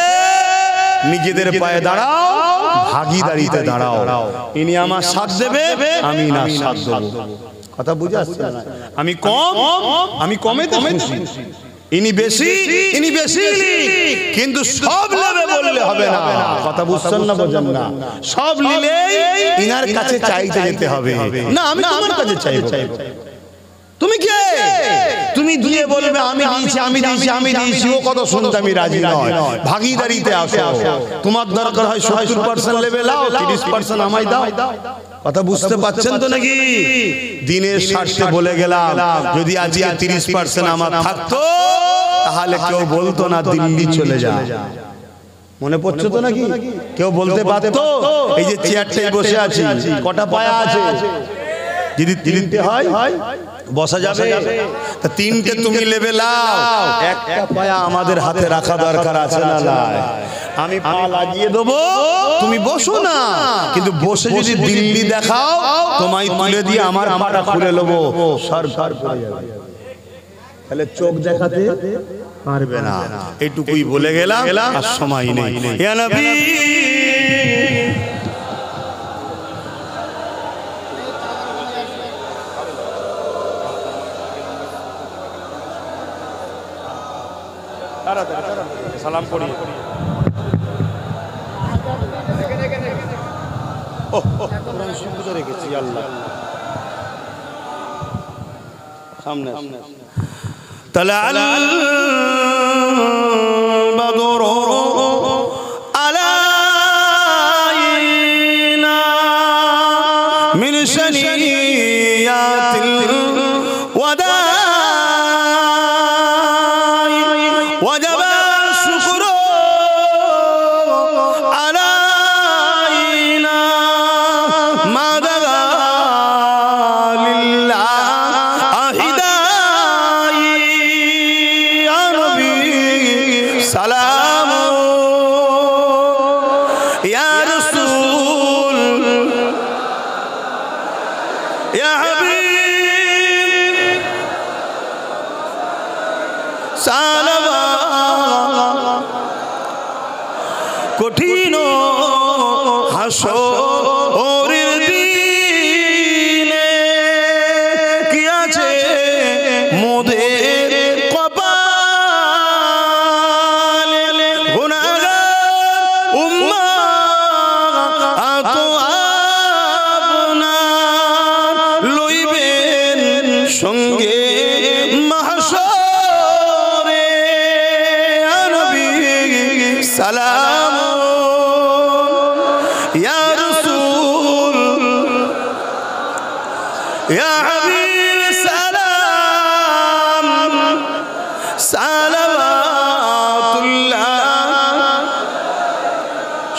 [SPEAKER 1] নিজেদের পায়ে দাঁড়াও, ভাগীদারিতে দাঁড়াও। ইনি আমার সাথ দেবে, আমি না সাথ দেব। কথা বুঝে আসছে না? আমি কম, আমি কমেতে খুশি, ইনি বেশি, ইনি বেশি, কিন্তু সব নেবে বললে হবে না। কথা বুঝছেন না? বোঝেন না? সব নিলে ইনার কাছে চাইতে যেতে হবে। না, আমি তোমার কাছে চাইবো। তুমি কে? তুমি দিয়ে বলবে আমি দিয়েছি, আমি দিয়েছি, আমি দিয়েছি। ও কত শুনতে আমি রাজি নয়। ভাগীদারিতে আসো। তোমার দরকার হয় 70% লেবে লাও, 30% আমায় দাও। কথা বুঝতে পারছেন তো নাকি? দিনের স্বার্থে বলে গেলাম, যদি আজকে 30% আমার থাকতো তাহলে কেউ বলতো না দিল্লি চলে যা। মনে পড়ছে তো নাকি? কেউ বলতে পারতো এই যে চেয়ারটায় বসে আছি, কটা পায়া আছে? যদি 3টে হয় বসা যাবে, তা 3টে তুমি লেবে লাও, একটা পায়া আমাদের হাতে রাখা দরকার আছে না? আমি পা লাগিয়ে দেবো, তুমি বসো না, কিন্তু বসে যদি দিল্লি দেখাও তোমায় তুলে দিয়ে আমার পাটা খুলে নেবো, সরকার পড়ে যাবে। তাহলে চোখ দেখাতে পারবে না। এইটুকুই বলে গেলাম, আর সময় নেই। ইয়া নবী সালাম করি। রেখেছি আল্লাহ সামনে।
[SPEAKER 2] তাহলে من شنيات الوداع وجب الشكر علينا ما دعا لله هداي يا نبي سلام يا رسول يا حبيب সালামা কঠিন হাসরের দিনে কি আছে মোদের কপালে গুনাহগার উম্মাত আপনার লইবেন সঙ্গে মাহশরে ইয়া নবী সালাম ইয়া রাসূল ইয়া হাবিব সালাম সালাওয়াতুল্লাহ।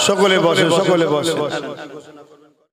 [SPEAKER 1] সকলে বসে, সকলে বসে।